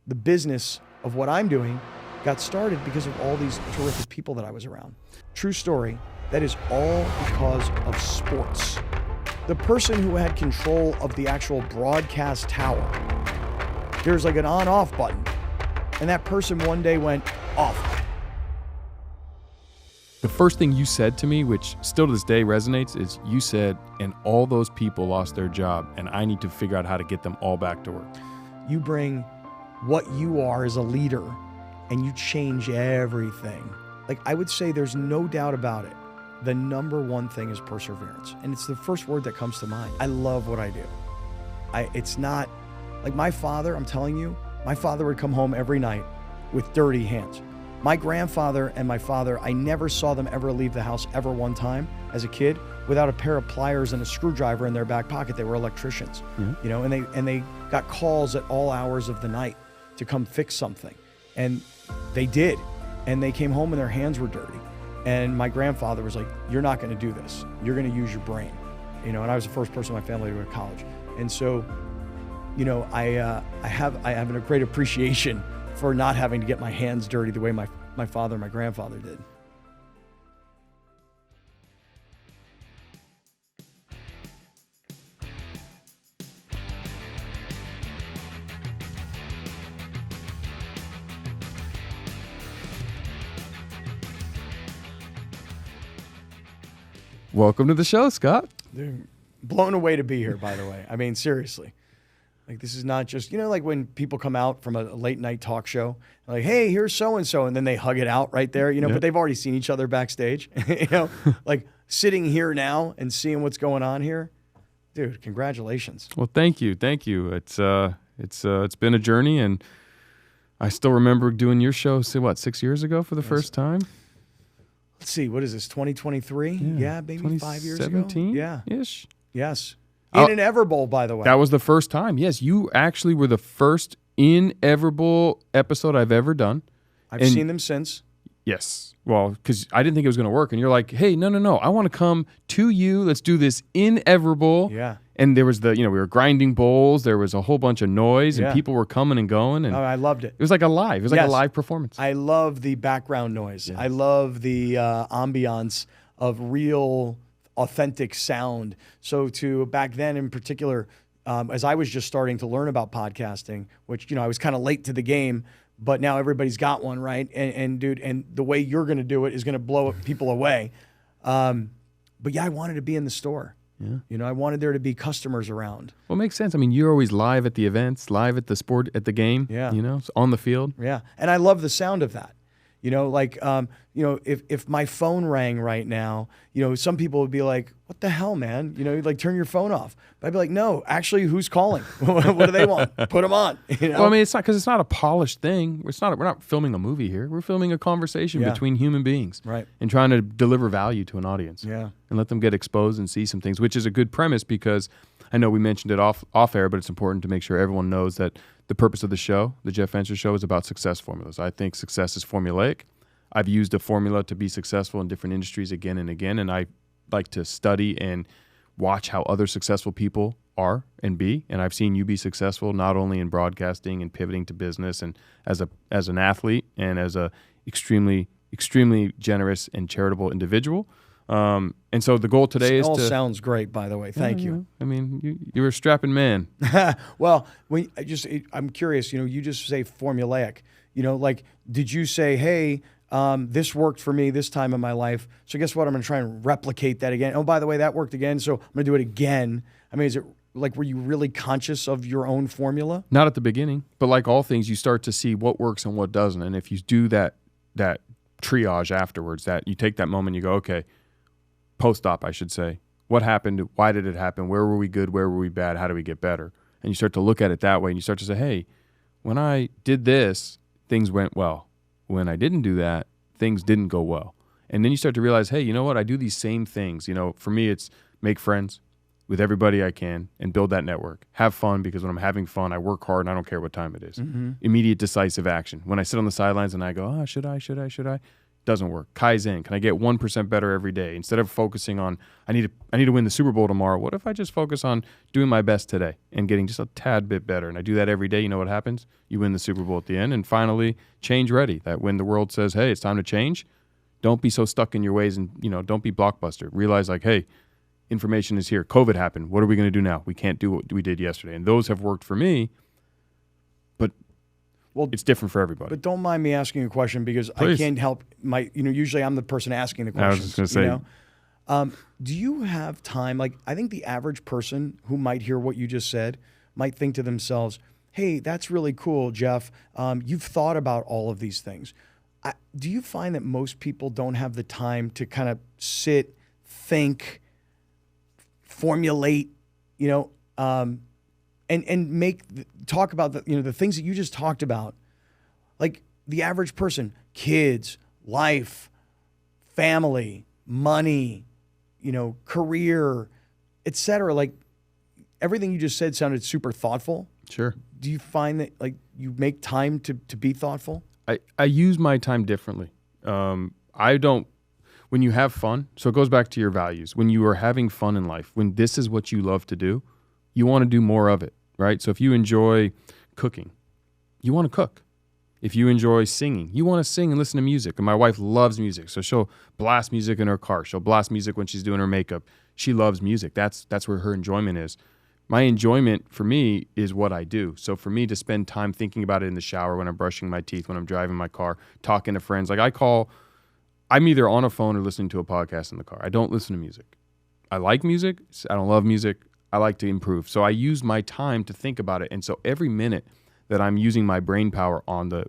the business of what I'm doing got started because of all these terrific people that I was around. True story, that is all because of sports. The person who had control of the actual broadcast tower, there's like an on-off button, and that person one day went off. The first thing you said to me, which still to this day resonates, is you said, and all those people lost their job, and I need to figure out how to get them all back to work. You bring what you are as a leader, and you change everything. Like, I would say there's no doubt about it. The number one thing is perseverance. And it's the first word that comes to mind. I love what I do. It's not, like my father, I'm telling you, my father would come home every night with dirty hands. My grandfather and my father, I never saw them ever leave the house ever one time as a kid without a pair of pliers and a screwdriver in their back pocket. They were electricians, you know, and they got calls at all hours of the night to come fix something. And they did. And they came home and their hands were dirty. And my grandfather was like, you're not going to do this. You're going to use your brain. You know, and I was the first person in my family to go to college. And so, you know, I have a great appreciation for not having to get my hands dirty the way my father and my grandfather did. Welcome to the show, Scott. Dude, blown away to be here, by the way. I mean, seriously. Like, this is not just, you know, like when people come out from a late night talk show, like, hey, here's so-and-so, and then they hug it out right there, you know, but they've already seen each other backstage, you know, like sitting here now and seeing what's going on here. Dude, congratulations. Well, thank you. Thank you. It's been a journey, and I still remember doing your show, 6 years ago for the first time? Let's see, what is this, 2023? Yeah, maybe 5 years ago. 2017? Yeah. Ish. Yes. In an Everbowl, by the way. That was the first time. Yes, you actually were the first in Everbowl episode I've ever done. I've seen them since. Yes. Well, because I didn't think it was going to work. And you're like, hey, no. I want to come to you. Let's do this in Everbowl. Yeah. And there was we were grinding bowls. There was a whole bunch of noise, and people were coming and going. And I loved it. It was like a live. It was like a live performance. I love the background noise. Yes. I love the ambiance of real, authentic sound. So back then in particular, as I was just starting to learn about podcasting, which, you know, I was kind of late to the game, but now everybody's got one, right? And dude, and the way you're going to do it is going to blow people away. But yeah, I wanted to be in the store. Yeah. You know, I wanted there to be customers around. Well, it makes sense. I mean, you're always live at the events, live at the sport, at the game, you know, on the field. Yeah. And I love the sound of that. You know, like, you know, if my phone rang right now, you know, some people would be like, what the hell, man? You know, like, turn your phone off. But I'd be like, no, actually, who's calling? What do they want? Put them on. You know? Well, I mean, it's not, because it's not a polished thing. We're not filming a movie here. We're filming a conversation between human beings. Right. And trying to deliver value to an audience. Yeah. And let them get exposed and see some things, which is a good premise, because I know we mentioned it off air, but it's important to make sure everyone knows that the purpose of the show, the Jeff Fenster Show, is about success formulas. I think success is formulaic. I've used a formula to be successful in different industries again and again, and I like to study and watch how other successful people are and be. And I've seen you be successful not only in broadcasting and pivoting to business, and as an athlete, and as a extremely generous and charitable individual. And so the goal today is to... All sounds great, by the way. Thank you. I mean, you're a strapping man. Well, I'm curious, you know, you just say formulaic. You know, like, did you say, hey, this worked for me this time in my life, so guess what? I'm going to try and replicate that again. Oh, by the way, that worked again, so I'm going to do it again. I mean, is it like, were you really conscious of your own formula? Not at the beginning, but like all things, you start to see what works and what doesn't. And if you do that triage afterwards, that you take that moment, you go, okay, post-op, I should say. What happened? Why did it happen? Where were we good? Where were we bad? How do we get better? And you start to look at it that way, and you start to say, hey, when I did this, things went well. When I didn't do that, things didn't go well. And then you start to realize, hey, you know what? I do these same things. You know, for me, it's make friends with everybody I can and build that network. Have fun, because when I'm having fun, I work hard and I don't care what time it is. Mm-hmm. Immediate decisive action. When I sit on the sidelines and I go, should I? Doesn't work. Kaizen. Can I get 1% better every day? Instead of focusing on, I need to win the Super Bowl tomorrow. What if I just focus on doing my best today and getting just a tad bit better? And I do that every day. You know what happens? You win the Super Bowl at the end. And finally, change ready. That when the world says, hey, it's time to change, don't be so stuck in your ways and, don't be blockbuster. Realize like, hey, information is here. COVID happened. What are we going to do now? We can't do what we did yesterday. And those have worked for me, but it's different for everybody. But don't mind me asking a question because Please. I can't help usually I'm the person asking the I was questions. just going to say. Do you have time? Like, I think the average person who might hear what you just said might think to themselves, hey, that's really cool, Jeff. You've thought about all of these things. Do you find that most people don't have the time to kind of sit, think, formulate, and talk about the things that you just talked about, like the average person, kids, life, family, money, career, etc. Like everything you just said sounded super thoughtful. Sure. Do you find that like you make time to be thoughtful? I use my time differently. I don't. When you have fun, so it goes back to your values. When you are having fun in life, when this is what you love to do, you want to do more of it, right? So if you enjoy cooking, you want to cook. If you enjoy singing, you want to sing and listen to music. And my wife loves music, so she'll blast music in her car. She'll blast music when she's doing her makeup. She loves music. That's where her enjoyment is. My enjoyment for me is what I do. So for me to spend time thinking about it in the shower, when I'm brushing my teeth, when I'm driving my car, talking to friends, like I'm either on a phone or listening to a podcast in the car. I don't listen to music. I like music. I don't love music. I like to improve. So I use my time to think about it. And so every minute that I'm using my brain power on the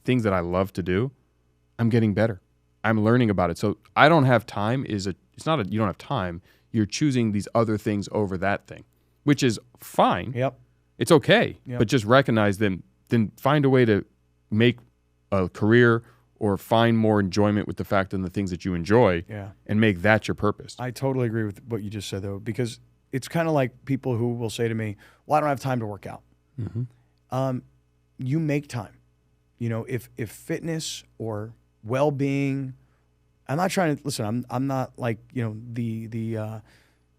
things that I love to do, I'm getting better. I'm learning about it. So I don't have time you don't have time. You're choosing these other things over that thing, which is fine. Yep. It's okay. Yep. But just recognize them, then find a way to make a career or find more enjoyment with the fact and the things that you enjoy and make that your purpose. I totally agree with what you just said, though, because it's kind of like people who will say to me, well, I don't have time to work out. Mm-hmm. You make time. If fitness or well-being, I'm not trying to, listen, I'm not like, the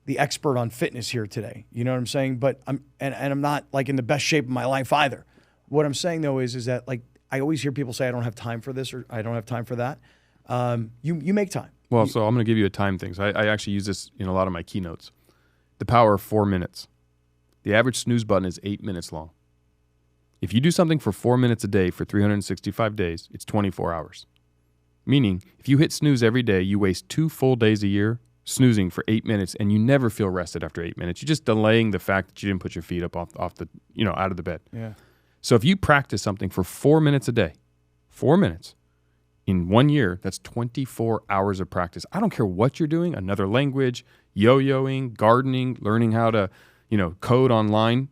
expert on fitness here today. You know what I'm saying? But I'm not like in the best shape of my life either. What I'm saying, though, is that like, I always hear people say, I don't have time for this or I don't have time for that. You make time. Well, so I'm going to give you a time thing. So I actually use this in a lot of my keynotes. The power of 4 minutes. The average snooze button is 8 minutes long. If you do something for 4 minutes a day for 365 days, it's 24 hours. Meaning, if you hit snooze every day, you waste 2 full days a year snoozing for 8 minutes, and you never feel rested after 8 minutes. You're just delaying the fact that you didn't put your feet up off the, out of the bed. Yeah. So if you practice something for 4 minutes a day, 4 minutes, in 1 year, that's 24 hours of practice. I don't care what you're doing, another language, yo-yoing, gardening, learning how to, code online.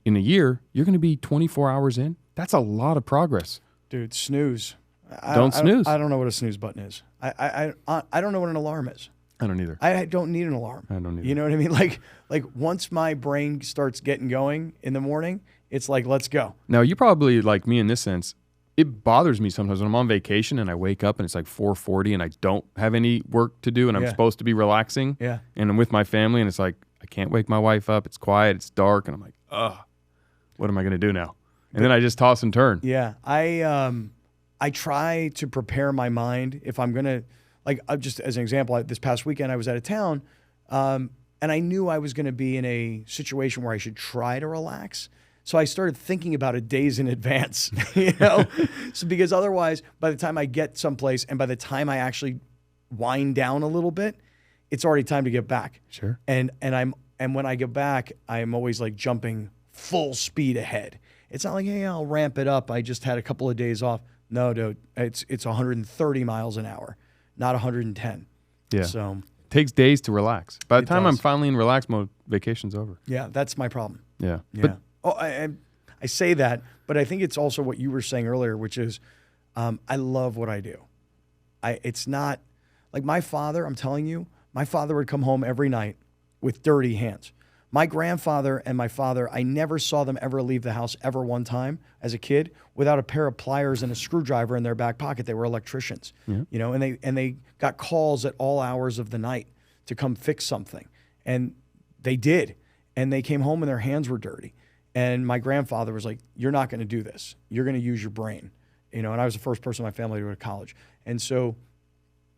In a year, you're going to be 24 hours in. That's a lot of progress. Dude, snooze. Don't snooze. I don't know what a snooze button is. I don't know what an alarm is. I don't either. I don't need an alarm. I don't either. You know what I mean? Like once my brain starts getting going in the morning, it's like, let's go. Now, you probably like me in this sense. It bothers me sometimes when I'm on vacation and I wake up and it's like 4:40 and I don't have any work to do and I'm supposed to be relaxing. Yeah. And I'm with my family and it's like, I can't wake my wife up. It's quiet. It's dark. And I'm like, what am I going to do now? And then I just toss and turn. Yeah. I try to prepare my mind if I'm going to, just as an example, this past weekend I was out of town and I knew I was going to be in a situation where I should try to relax. So I started thinking about it days in advance, So because otherwise, by the time I get someplace and by the time I actually wind down a little bit, it's already time to get back. Sure. And when I get back, I'm always like jumping full speed ahead. It's not like, hey, I'll ramp it up. I just had a couple of days off. No, dude, it's 130 miles an hour, not 110. Yeah. So takes days to relax. By the time does. I'm finally in relax mode, vacation's over. Yeah, that's my problem. Yeah. Yeah. I say that, but I think it's also what you were saying earlier, which is I love what I do. It's not like my father, I'm telling you, my father would come home every night with dirty hands. My grandfather and my father, I never saw them ever leave the house ever one time as a kid without a pair of pliers and a screwdriver in their back pocket. They were electricians, you know, and they got calls at all hours of the night to come fix something. And they did. And they came home and their hands were dirty. And my grandfather was like, "You're not going to do this. You're going to use your brain." You know, and I was the first person in my family to go to college. And so,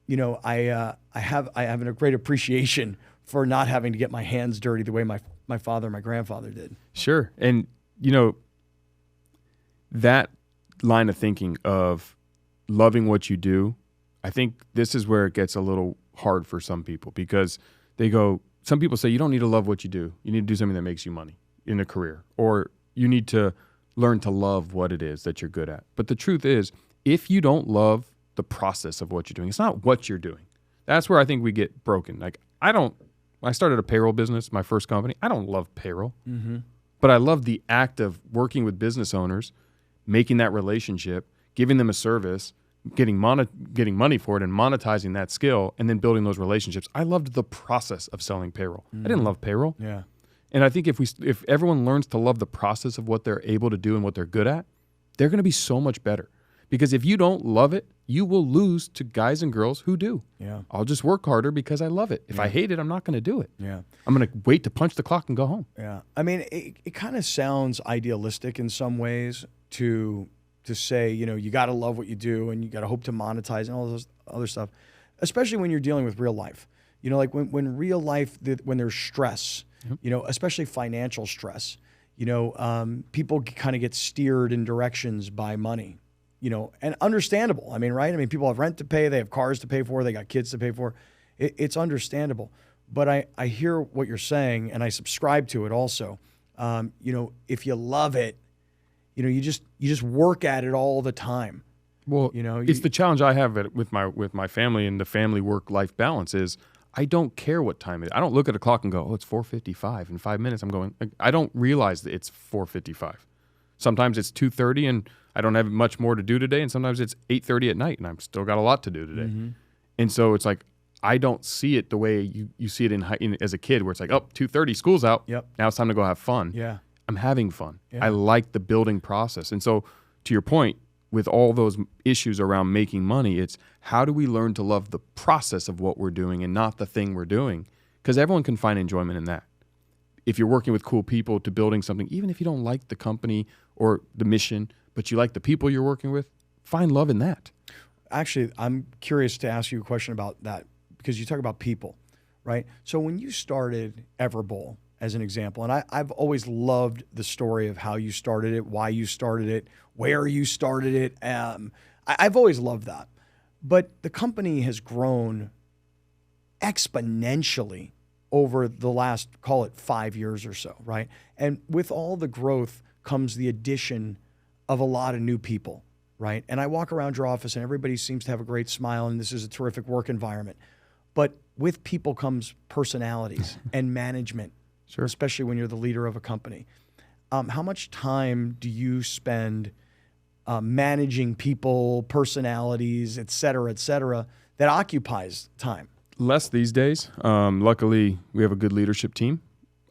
you know, I have a great appreciation for not having to get my hands dirty the way my father and my grandfather did. Sure. And, you know, that line of thinking of loving what you do, I think this is where it gets a little hard for some people, because some people say you don't need to love what you do. You need to do something that makes you money in a career, or you need to learn to love what it is that you're good at. But the truth is, if you don't love the process of what you're doing, it's not what you're doing. That's where I think we get broken. Like, when I started a payroll business, my first company, I don't love payroll, but I love the act of working with business owners, making that relationship, giving them a service, getting money for it and monetizing that skill, and then building those relationships. I loved the process of selling payroll. I didn't love payroll. Yeah. And I think if everyone learns to love the process of what they're able to do and what they're good at, they're going to be so much better. Because if you don't love it, you will lose to guys and girls who do. Yeah. I'll just work harder because I love it. If I hate it, I'm not going to do it. Yeah. I'm going to wait to punch the clock and go home. Yeah. I mean, it kind of sounds idealistic in some ways to say, you know, you got to love what you do and you got to hope to monetize and all those other stuff, especially when you're dealing with real life. You know, like when real life, when there's stress, you know, especially financial stress, you know, people kind of get steered in directions by money, you know, and understandable. I mean, right? I mean, people have rent to pay, they have cars to pay for, they got kids to pay for. It's understandable. But I hear what you're saying, and I subscribe to it also. You know, if you love it, you know, you just work at it all the time. Well, you know, it's the challenge I have with my family, and the family work-life balance is I don't care what time it is. I don't look at a clock and go, oh, it's 4:55 in 5 minutes. I'm going, I don't realize that it's 4:55. Sometimes it's 2:30 and I don't have much more to do today, and sometimes it's 8:30 at night and I've still got a lot to do today. And so it's like, I don't see it the way you see it as a kid, where it's like, oh, 2:30, school's out. Yep. Now it's time to go have fun. Yeah. I'm having fun. Yeah. I like the building process. And so to your point, with all those issues around making money, it's how do we learn to love the process of what we're doing and not the thing we're doing? Because everyone can find enjoyment in that. If you're working with cool people to building something, even if you don't like the company or the mission, but you like the people you're working with, find love in that. Actually, I'm curious to ask you a question about that, because you talk about people, right? So when you started Everbowl, as an example, and I've always loved the story of how you started it, why you started it, where you started it. I've always loved that. But the company has grown exponentially over the last, call it 5 years or so, right? And with all the growth comes the addition of a lot of new people, right? And I walk around your office and everybody seems to have a great smile and this is a terrific work environment. But with people comes personalities and management. Sure. Especially when you're the leader of a company. How much time do you spend managing people, personalities, et cetera, that occupies time? Less these days. Luckily, we have a good leadership team.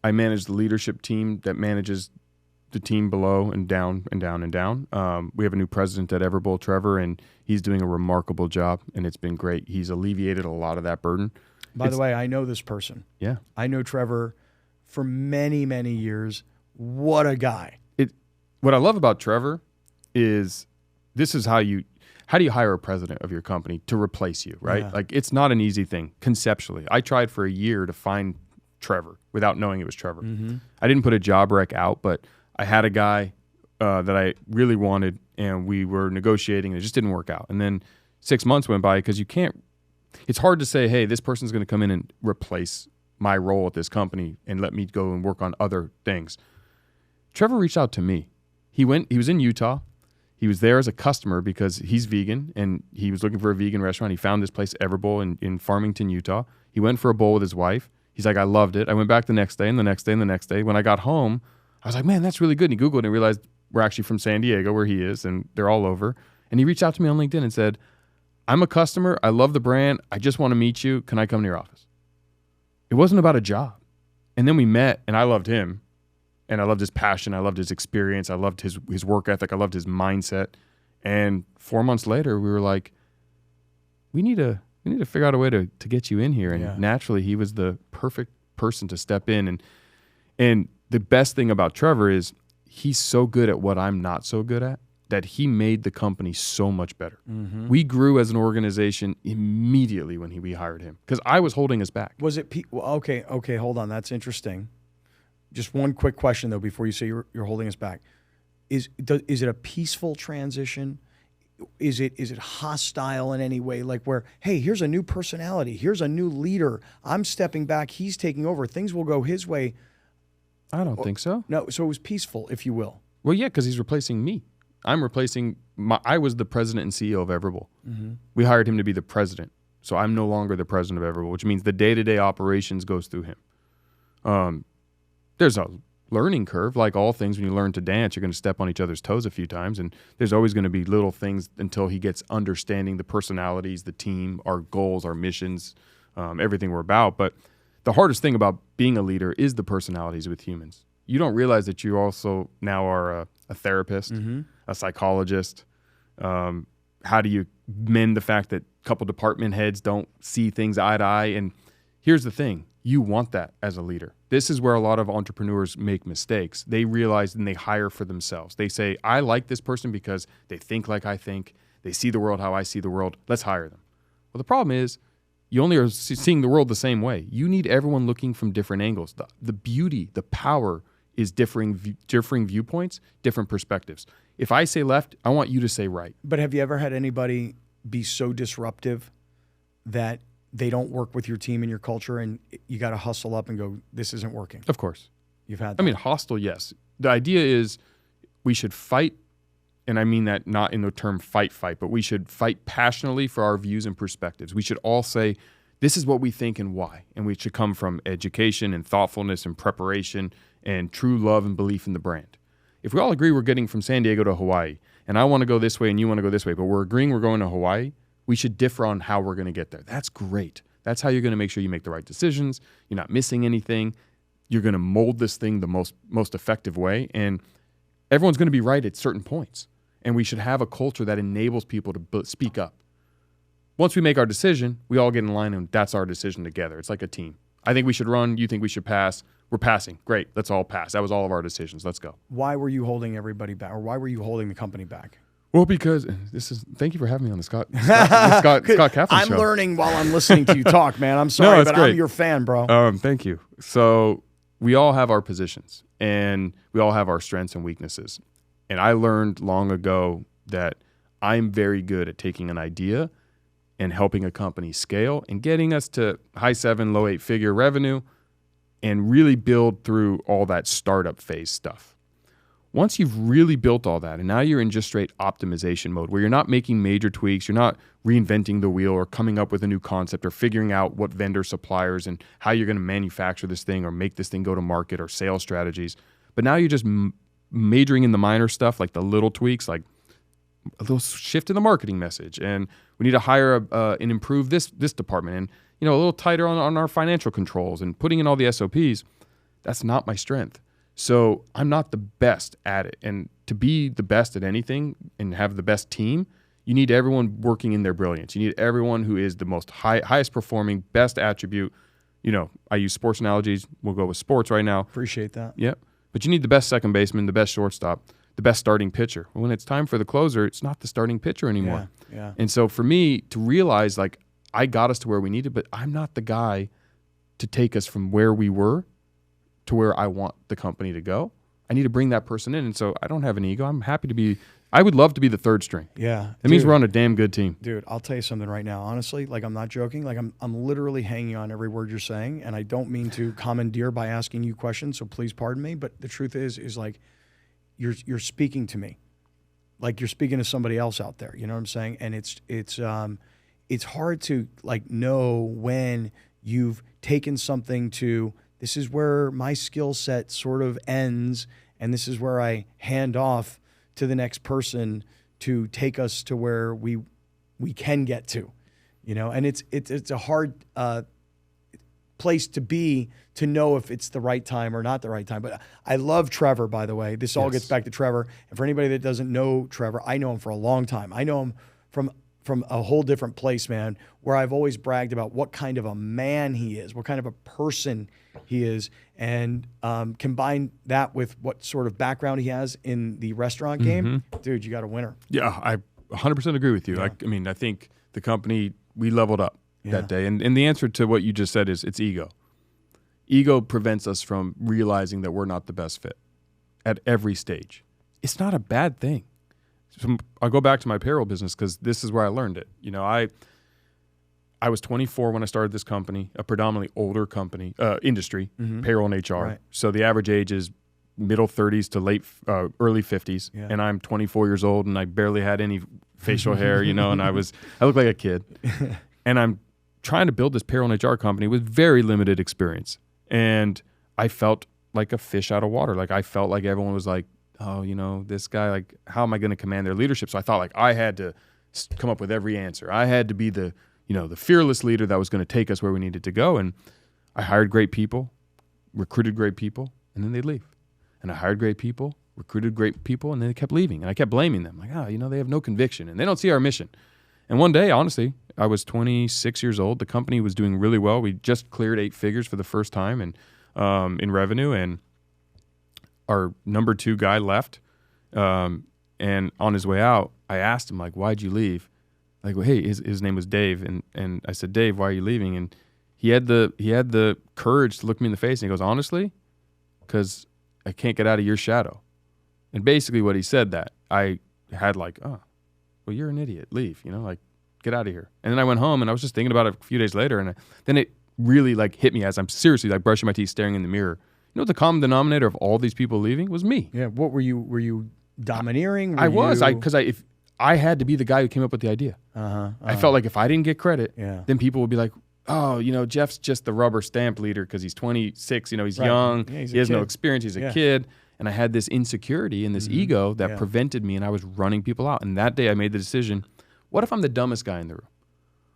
I manage the leadership team that manages the team below and down and down and down. We have a new president at Everbowl, Trevor, and he's doing a remarkable job, and it's been great. He's alleviated a lot of that burden. By the way, I know this person. Yeah. I know Trevor for many, many years. What a guy. What I love about Trevor is this is how do you hire a president of your company to replace you, right? Yeah. Like, it's not an easy thing conceptually. I tried for a year to find Trevor without knowing it was Trevor. I didn't put a job rec out, but I had a guy that I really wanted, and we were negotiating, and it just didn't work out. And then 6 months went by, because it's hard to say, hey, this person's going to come in and replace my role at this company and let me go and work on other things. Trevor reached out to me. He was in Utah. He was there as a customer because he's vegan and he was looking for a vegan restaurant. He found this place, Everbowl, in Farmington, Utah. He went for a bowl with his wife. He's like, I loved it. I went back the next day and the next day and the next day. When I got home, I was like, man, that's really good. And he Googled and realized we're actually from San Diego, where he is, and they're all over. And he reached out to me on LinkedIn and said, I'm a customer. I love the brand. I just want to meet you. Can I come to your office? It wasn't about a job. And then we met, and I loved him, and I loved his passion. I loved his experience. I loved his work ethic. I loved his mindset. And 4 months later, we were like, we need to figure out a way to get you in here. And naturally, he was the perfect person to step in. And the best thing about Trevor is he's so good at what I'm not so good at that he made the company so much better. Mm-hmm. We grew as an organization immediately when we hired him because I was holding us back. Was it okay, hold on. That's interesting. Just one quick question, though, before you say you're holding us back. Is it a peaceful transition? Is it hostile in any way? Like where, hey, here's a new personality. Here's a new leader. I'm stepping back. He's taking over. Things will go his way. I don't think so. No, so it was peaceful, if you will. Well, yeah, because he's replacing me. I'm replacing I was the president and CEO of Everbull. Mm-hmm. We hired him to be the president. So I'm no longer the president of Everbull, which means the day-to-day operations goes through him. There's a learning curve. Like all things, when you learn to dance, you're going to step on each other's toes a few times. And there's always going to be little things until he gets understanding the personalities, the team, our goals, our missions, everything we're about. But the hardest thing about being a leader is the personalities with humans. You don't realize that you also now are a therapist, mm-hmm. a psychologist. How do you mend the fact that a couple department heads don't see things eye to eye? And here's the thing. You want that as a leader. This is where a lot of entrepreneurs make mistakes. They realize and they hire for themselves. They say, I like this person because they think like I think. They see the world how I see the world. Let's hire them. Well, the problem is you only are seeing the world the same way. You need everyone looking from different angles. The beauty, the power is differing viewpoints, different perspectives. If I say left, I want you to say right. But have you ever had anybody be so disruptive that they don't work with your team and your culture and you got to hustle up and go, this isn't working? Of course. You've had that. I mean, hostile, yes. The idea is we should fight, and I mean that not in the term fight, but we should fight passionately for our views and perspectives. We should all say, this is what we think and why. And we should come from education and thoughtfulness and preparation and true love and belief in the brand. If we all agree we're getting from San Diego to Hawaii, and I want to go this way and you want to go this way, but we're agreeing we're going to Hawaii, we should differ on how we're going to get there. That's great. That's how you're going to make sure you make the right decisions. You're not missing anything. You're going to mold this thing the most effective way. And everyone's going to be right at certain points. And we should have a culture that enables people to speak up. Once we make our decision, we all get in line and that's our decision together. It's like a team. I think we should run. You think we should pass. We're passing. Great. Let's all pass. That was all of our decisions. Let's go. Why were you holding everybody back, or why were you holding the company back? Well, because thank you for having me on the Scott Kaplan I'm show. Learning while I'm listening to you talk, man. I'm sorry, no, but great. I'm your fan, bro. Thank you. So we all have our positions and we all have our strengths and weaknesses. And I learned long ago that I'm very good at taking an idea and helping a company scale and getting us to high 7, low 8 figure revenue and really build through all that startup phase stuff. Once you've really built all that and now you're in just straight optimization mode where you're not making major tweaks, you're not reinventing the wheel or coming up with a new concept or figuring out what vendor suppliers and how you're going to manufacture this thing or make this thing go to market or sales strategies. But now you're just majoring in the minor stuff like the little tweaks, like a little shift in the marketing message. And we need to hire and improve this department and a little tighter on our financial controls and putting in all the SOPs. That's not my strength. So I'm not the best at it. And to be the best at anything and have the best team, you need everyone working in their brilliance. You need everyone who is the most highest performing, best attribute. I use sports analogies. We'll go with sports right now. Appreciate that. Yep. But you need the best second baseman, the best shortstop, the best starting pitcher. When it's time for the closer, it's not the starting pitcher anymore. Yeah. And so for me to realize, like, I got us to where we needed, but I'm not the guy to take us from where we were to where I want the company to go. I need to bring that person in. And so I don't have an ego. I'm happy to be, I would love to be the third string. Yeah. It means we're on a damn good team. Dude, I'll tell you something right now. Honestly, like I'm not joking. Like I'm literally hanging on every word you're saying. And I don't mean to commandeer by asking you questions. So please pardon me. But the truth is like you're speaking to me. Like you're speaking to somebody else out there. You know what I'm saying? And it's hard to like know when you've taken something to, this is where my skill set sort of ends, and this is where I hand off to the next person to take us to where we can get to, and it's a hard place to be to know if it's the right time or not the right time. But I love Trevor, by the way. This all gets back to Trevor. And for anybody that doesn't know Trevor, I know him for a long time. I know him from a whole different place, man, where I've always bragged about what kind of a man he is, what kind of a person he is, and combine that with what sort of background he has in the restaurant game. Dude, you got a winner. Yeah, I 100% agree with you. Yeah. I mean, I think the company, we leveled up that day. And the answer to what you just said is it's ego. Ego prevents us from realizing that we're not the best fit at every stage. It's not a bad thing. So I'll go back to my payroll business because this is where I learned it. You know, I was 24 when I started this company, a predominantly older company, industry, payroll and HR. Right. So the average age is middle 30s to early 50s. Yeah. And I'm 24 years old and I barely had any facial hair, you know, and I looked like a kid. And I'm trying to build this payroll and HR company with very limited experience. And I felt like a fish out of water. Like I felt like everyone was like, oh, you know, this guy, like, how am I going to command their leadership? So I thought like I had to come up with every answer. I had to be the fearless leader that was going to take us where we needed to go. And I hired great people, recruited great people, and then they'd leave. And I hired great people, recruited great people, and then they kept leaving. And I kept blaming them. Like, they have no conviction and they don't see our mission. And one day, honestly, I was 26 years old. The company was doing really well. We just cleared 8 figures for the first time in revenue. And our number 2 guy left. And on his way out, I asked him, like, why'd you leave? Like, well, hey, his name was Dave. And I said, Dave, why are you leaving? And he had the courage to look me in the face. And he goes, honestly, because I can't get out of your shadow. And basically what he said that, I had like, oh, well, you're an idiot. Leave, like, get out of here. And then I went home and I was just thinking about it a few days later. And then it really like hit me as I'm seriously like brushing my teeth, staring in the mirror. You know what the common denominator of all these people leaving was me. Yeah. What were you domineering? If I had to be the guy who came up with the idea. I felt like if I didn't get credit, then people would be like, oh, Jeff's just the rubber stamp leader because he's 26, he's young, he has no experience, he's a kid. And I had this insecurity and this ego that prevented me, and I was running people out. And that day I made the decision, what if I'm the dumbest guy in the room?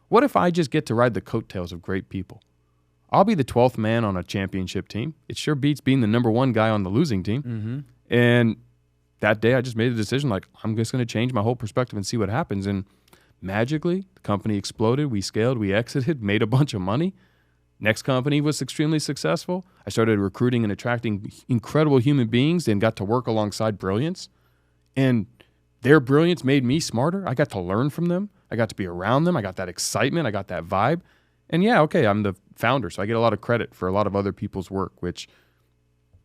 What if I just get to ride the coattails of great people? I'll be the 12th man on a championship team. It sure beats being the number 1 guy on the losing team. And that day I just made the decision, like, I'm just going to change my whole perspective and see what happens. And magically, the company exploded. We scaled. We exited, made a bunch of money. Next company was extremely successful. I started recruiting and attracting incredible human beings and got to work alongside brilliance. And their brilliance made me smarter. I got to learn from them. I got to be around them. I got that excitement. I got that vibe. And I'm the founder, so I get a lot of credit for a lot of other people's work, which,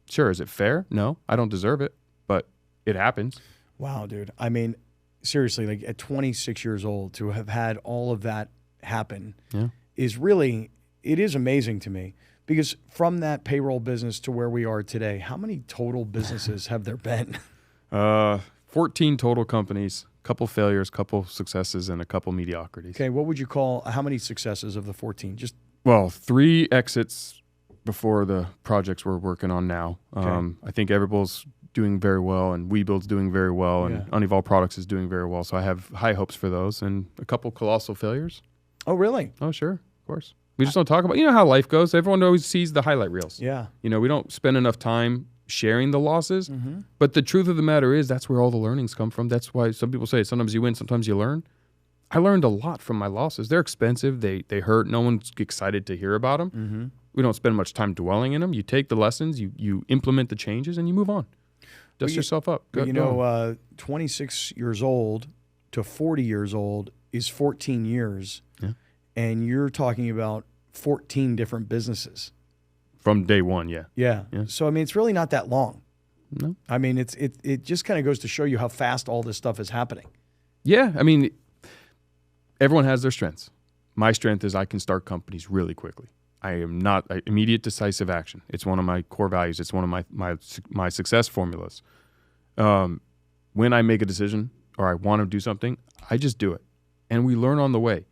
sure, is it fair? No, I don't deserve it, but it happens. Wow, dude. I mean, seriously, like at 26 years old, to have had all of that happen is really, it is amazing to me, because from that payroll business to where we are today, how many total businesses have there been? 14 total companies, couple failures, couple successes, and a couple mediocrities. Okay, what would you call, how many successes of the 14? Just 3 exits before the projects we're working on now. I think Everbull's doing very well, and WeBuild's doing very well, and Unevolved Products is doing very well. So I have high hopes for those, and a couple colossal failures. Oh, really? Oh, sure, of course. We just don't talk about, how life goes. Everyone always sees the highlight reels. Yeah. We don't spend enough time sharing the losses, but the truth of the matter is that's where all the learnings come from. That's why some people say sometimes you win, sometimes you learn. I learned a lot from my losses. They're expensive. They hurt. No one's excited to hear about them. We don't spend much time dwelling in them. You take the lessons, you implement the changes, and you move on. Dust yourself up. 26 years old to 40 years old is 14 years. Yeah. And you're talking about 14 different businesses. From day one, yeah. Yeah. So, it's really not that long. No. It just kind of goes to show you how fast all this stuff is happening. Yeah. Everyone has their strengths. My strength is I can start companies really quickly. I am not immediate decisive action. It's one of my core values. It's one of my success formulas. When I make a decision or I want to do something, I just do it. And we learn on the way.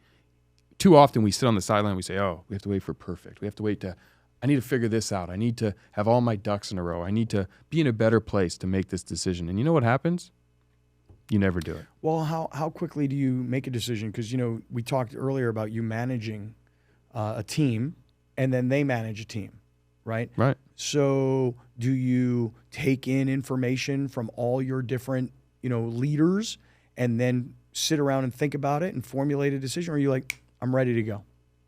Too often we sit on the sideline and we say, oh, we have to wait for perfect. We have to wait I need to figure this out. I need to have all my ducks in a row. I need to be in a better place to make this decision. And you know what happens? You never do it. Well, how quickly do you make a decision? Because, we talked earlier about you managing a team and then they manage a team, right? Right. So do you take in information from all your different, leaders and then sit around and think about it and formulate a decision? Or are you like, I'm ready to go?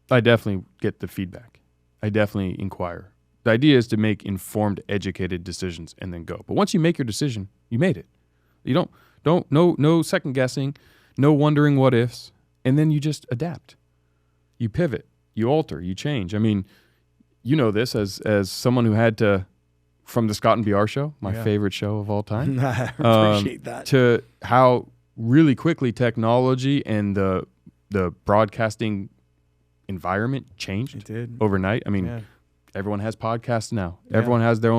I definitely get the feedback. I definitely inquire. The idea is to make informed, educated decisions and then go. But once you make your decision, you made it. You no second guessing, no wondering what ifs, and then you just adapt. You pivot, you alter, you change. I mean, you know this as someone who had to, from the Scott and BR show, my favorite show of all time. I appreciate that. To how really quickly technology and the broadcasting environment changed It did. overnight. I mean, everyone has podcasts now. Yeah. Everyone's their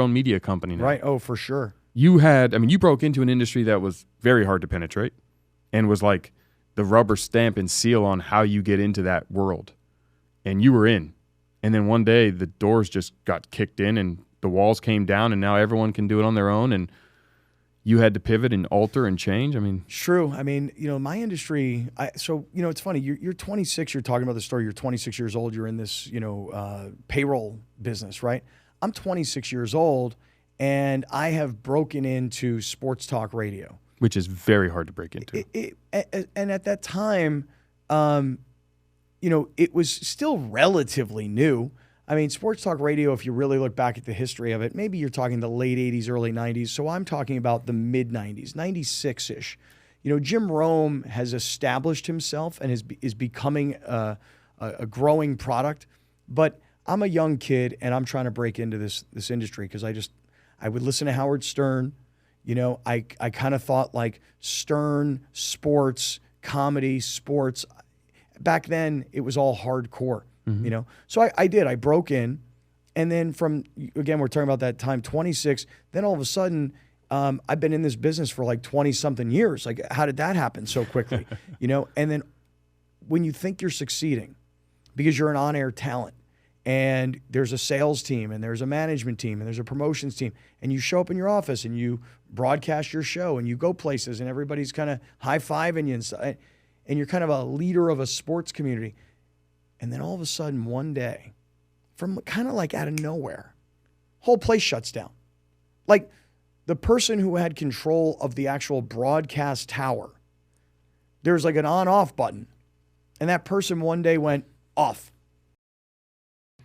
own media company now. Right. Oh, for sure. You broke into an industry that was very hard to penetrate and was like the rubber stamp and seal on how you get into that world. And you were in. And then one day the doors just got kicked in and the walls came down and now everyone can do it on their own. And you had to pivot and alter and change. I mean, true. I mean, my industry. It's funny. You're 26. You're talking about the story. You're 26 years old. You're in this, payroll business, right? I'm 26 years old, and I have broken into sports talk radio, which is very hard to break into. And at that time, it was still relatively new. I mean, sports talk radio, if you really look back at the history of it, maybe you're talking the late 80s, early 90s. So I'm talking about the mid 90s, 96-ish. Jim Rome has established himself and is becoming a growing product. But I'm a young kid and I'm trying to break into this industry because I would listen to Howard Stern. I kind of thought like Stern, sports, comedy, sports. Back then, it was all hardcore. Mm-hmm. So I did. I broke in, and then again, we're talking about that time, 26. Then all of a sudden, I've been in this business for like 20 something years. Like, how did that happen so quickly? And then when you think you're succeeding, because you're an on-air talent, and there's a sales team, and there's a management team, and there's a promotions team, and you show up in your office and you broadcast your show, and you go places, and everybody's kind of high-fiving you, and you're kind of a leader of a sports community. And then all of a sudden, one day, from kind of like out of nowhere, whole place shuts down. Like the person who had control of the actual broadcast tower, there's like an on-off button. And that person one day went off.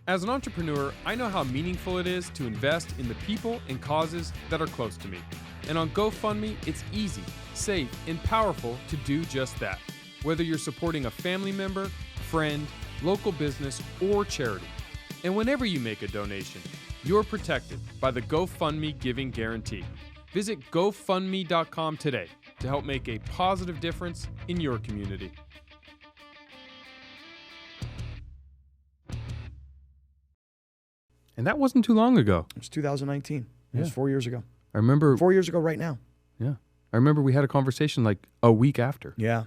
As an entrepreneur, I know how meaningful it is to invest in the people and causes that are close to me. And on GoFundMe, it's easy, safe, and powerful to do just that. Whether you're supporting a family member, friend, local business, or charity. And whenever you make a donation, you're protected by the GoFundMe Giving Guarantee. Visit GoFundMe.com today to help make a positive difference in your community. And that wasn't too long ago. It was 2019. It was 4 years ago. I remember 4 years ago right now. Yeah. I remember we had a conversation like a week after. Yeah.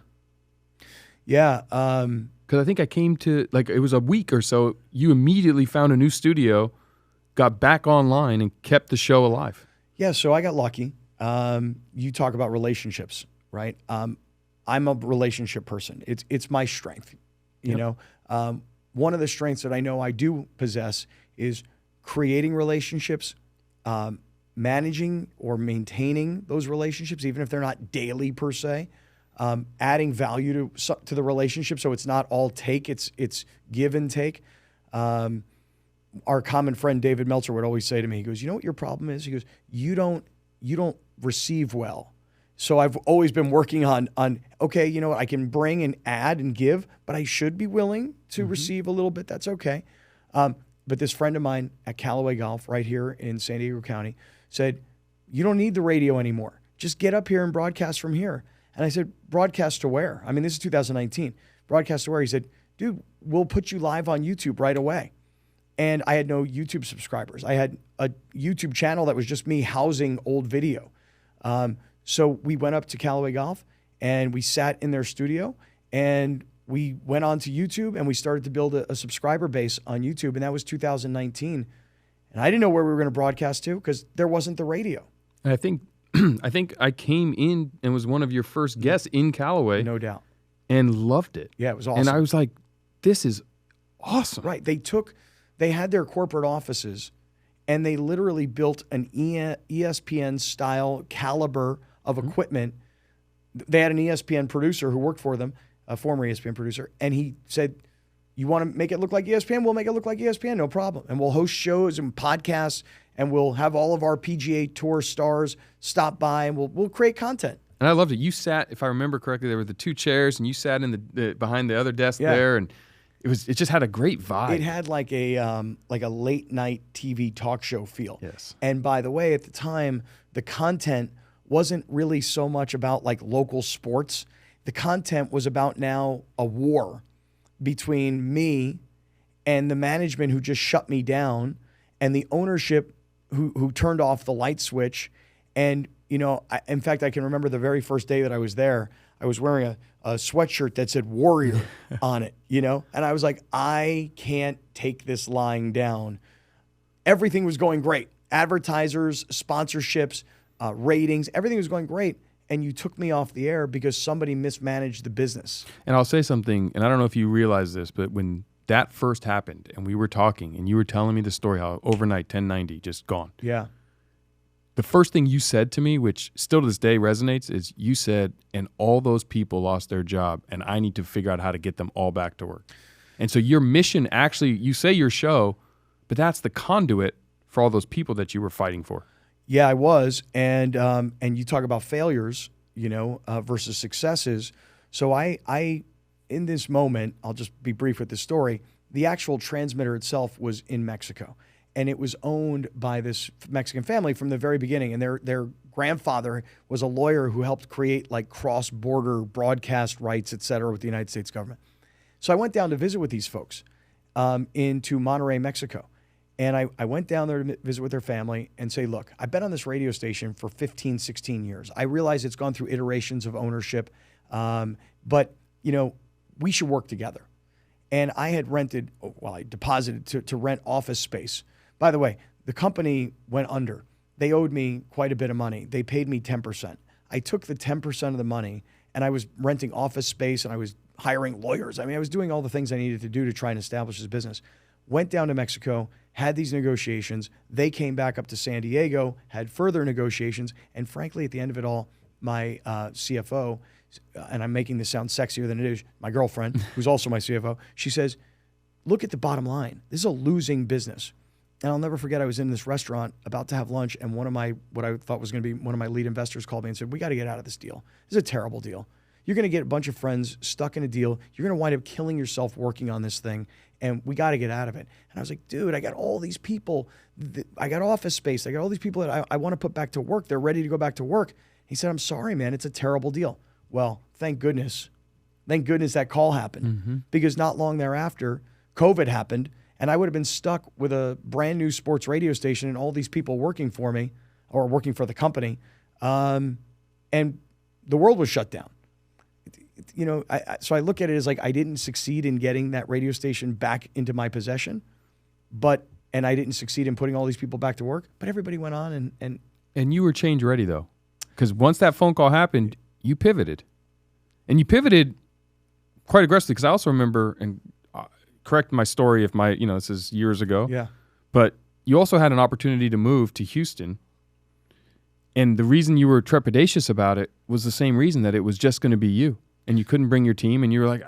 Yeah. Because I think I came to, it was a week or so, you immediately found a new studio, got back online, and kept the show alive. Yeah, so I got lucky. You talk about relationships, right? I'm a relationship person. It's my strength. You know, one of the strengths that I know I do possess is creating relationships, managing or maintaining those relationships, even if they're not daily per se. Adding value to the relationship, so it's not all take, it's give and take. Our common friend David Meltzer would always say to me, he goes, "You know what your problem is?" He goes, "You don't receive well." So I've always been working on okay, you know what, I can bring and add and give, but I should be willing to receive a little bit. That's okay. But this friend of mine at Callaway Golf right here in San Diego County said, "You don't need the radio anymore. Just get up here and broadcast from here." And I said, "Broadcast to where?" I mean, this is 2019. Broadcast to where? He said, "Dude, we'll put you live on YouTube right away." And I had no YouTube subscribers. I had a YouTube channel that was just me housing old video. So we went up to Callaway Golf and we sat in their studio and we went on to YouTube and we started to build a subscriber base on YouTube. And that was 2019. And I didn't know where we were going to broadcast to because there wasn't the radio. And I think I came in and was one of your first guests in Callaway. No doubt. And loved it. Yeah, it was awesome. And I was like, this is awesome. Right. They had their corporate offices, and they literally built an ESPN style caliber of equipment. They had an ESPN producer who worked for them, a former ESPN producer, and he said, "You want to make it look like ESPN? We'll make it look like ESPN, no problem. And we'll host shows and podcasts, and we'll have all of our PGA Tour stars stop by, and we'll create content." And I loved it. You sat, if I remember correctly, there were the 2 chairs, and you sat in the behind the other desk there, and it just had a great vibe. It had like a late night TV talk show feel. Yes. And by the way, at the time, the content wasn't really so much about like local sports. The content was about now a war between me and the management who just shut me down, and the ownership who turned off the light switch. And in fact, I can remember the very first day that I was there, I was wearing a sweatshirt that said Warrior on it, and I was like, I can't take this lying down. Everything was going great. Advertisers, sponsorships, ratings, everything was going great. And you took me off the air because somebody mismanaged the business. And I'll say something, and I don't know if you realize this, but when that first happened and we were talking and you were telling me the story how overnight 1090 just gone. Yeah. The first thing you said to me, which still to this day resonates, is you said, and all those people lost their job, and I need to figure out how to get them all back to work. And so your mission, actually, you say your show, but that's the conduit for all those people that you were fighting for. Yeah, I was. And you talk about failures, versus successes. So I, in this moment, I'll just be brief with the story, the actual transmitter itself was in Mexico. And it was owned by this Mexican family from the very beginning. And their grandfather was a lawyer who helped create like cross-border broadcast rights, et cetera, with the United States government. So I went down to visit with these folks into Monterrey, Mexico. And I went down there to visit with their family and say, look, I've been on this radio station for 15, 16 years. I realize it's gone through iterations of ownership, but, we should work together. And I had I deposited to rent office space. By the way, the company went under. They owed me quite a bit of money. They paid me 10%. I took the 10% of the money, and I was renting office space, and I was hiring lawyers. I mean, I was doing all the things I needed to do to try and establish this business. Went down to Mexico, had these negotiations. They came back up to San Diego, had further negotiations. And frankly, at the end of it all, my CFO, and I'm making this sound sexier than it is, my girlfriend, who's also my CFO, she says, look at the bottom line. This is a losing business. And I'll never forget, I was in this restaurant about to have lunch, and what I thought was going to be one of my lead investors called me and said, we got to get out of this deal. This is a terrible deal. You're going to get a bunch of friends stuck in a deal. You're going to wind up killing yourself working on this thing, and we got to get out of it. And I was like, dude, I got all these people. I got office space. I got all these people that I want to put back to work. They're ready to go back to work. He said, I'm sorry, man. It's a terrible deal. Well, thank goodness. Thank goodness that call happened, because not long thereafter, COVID happened, and I would have been stuck with a brand new sports radio station and all these people working for me or working for the company, and the world was shut down. So I look at it as like I didn't succeed in getting that radio station back into my possession, and I didn't succeed in putting all these people back to work, but everybody went on And you were change ready, though, because once that phone call happened, you pivoted. And you pivoted quite aggressively, because I also remember, and correct my story if this is years ago. Yeah. But you also had an opportunity to move to Houston. And the reason you were trepidatious about it was the same reason, that it was just going to be you. And you couldn't bring your team, and you were like,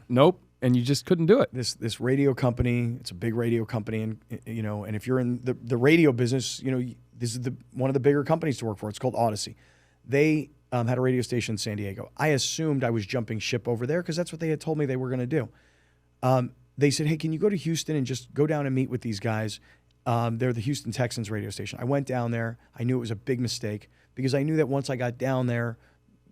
nope. And you just couldn't do it. This radio company, it's a big radio company. And, and if you're in the radio business, this is one of the bigger companies to work for. It's called Odyssey. They had a radio station in San Diego. I assumed I was jumping ship over there because that's what they had told me they were going to do. They said, hey, can you go to Houston and just go down and meet with these guys? They're the Houston Texans radio station. I went down there. I knew it was a big mistake because I knew that once I got down there,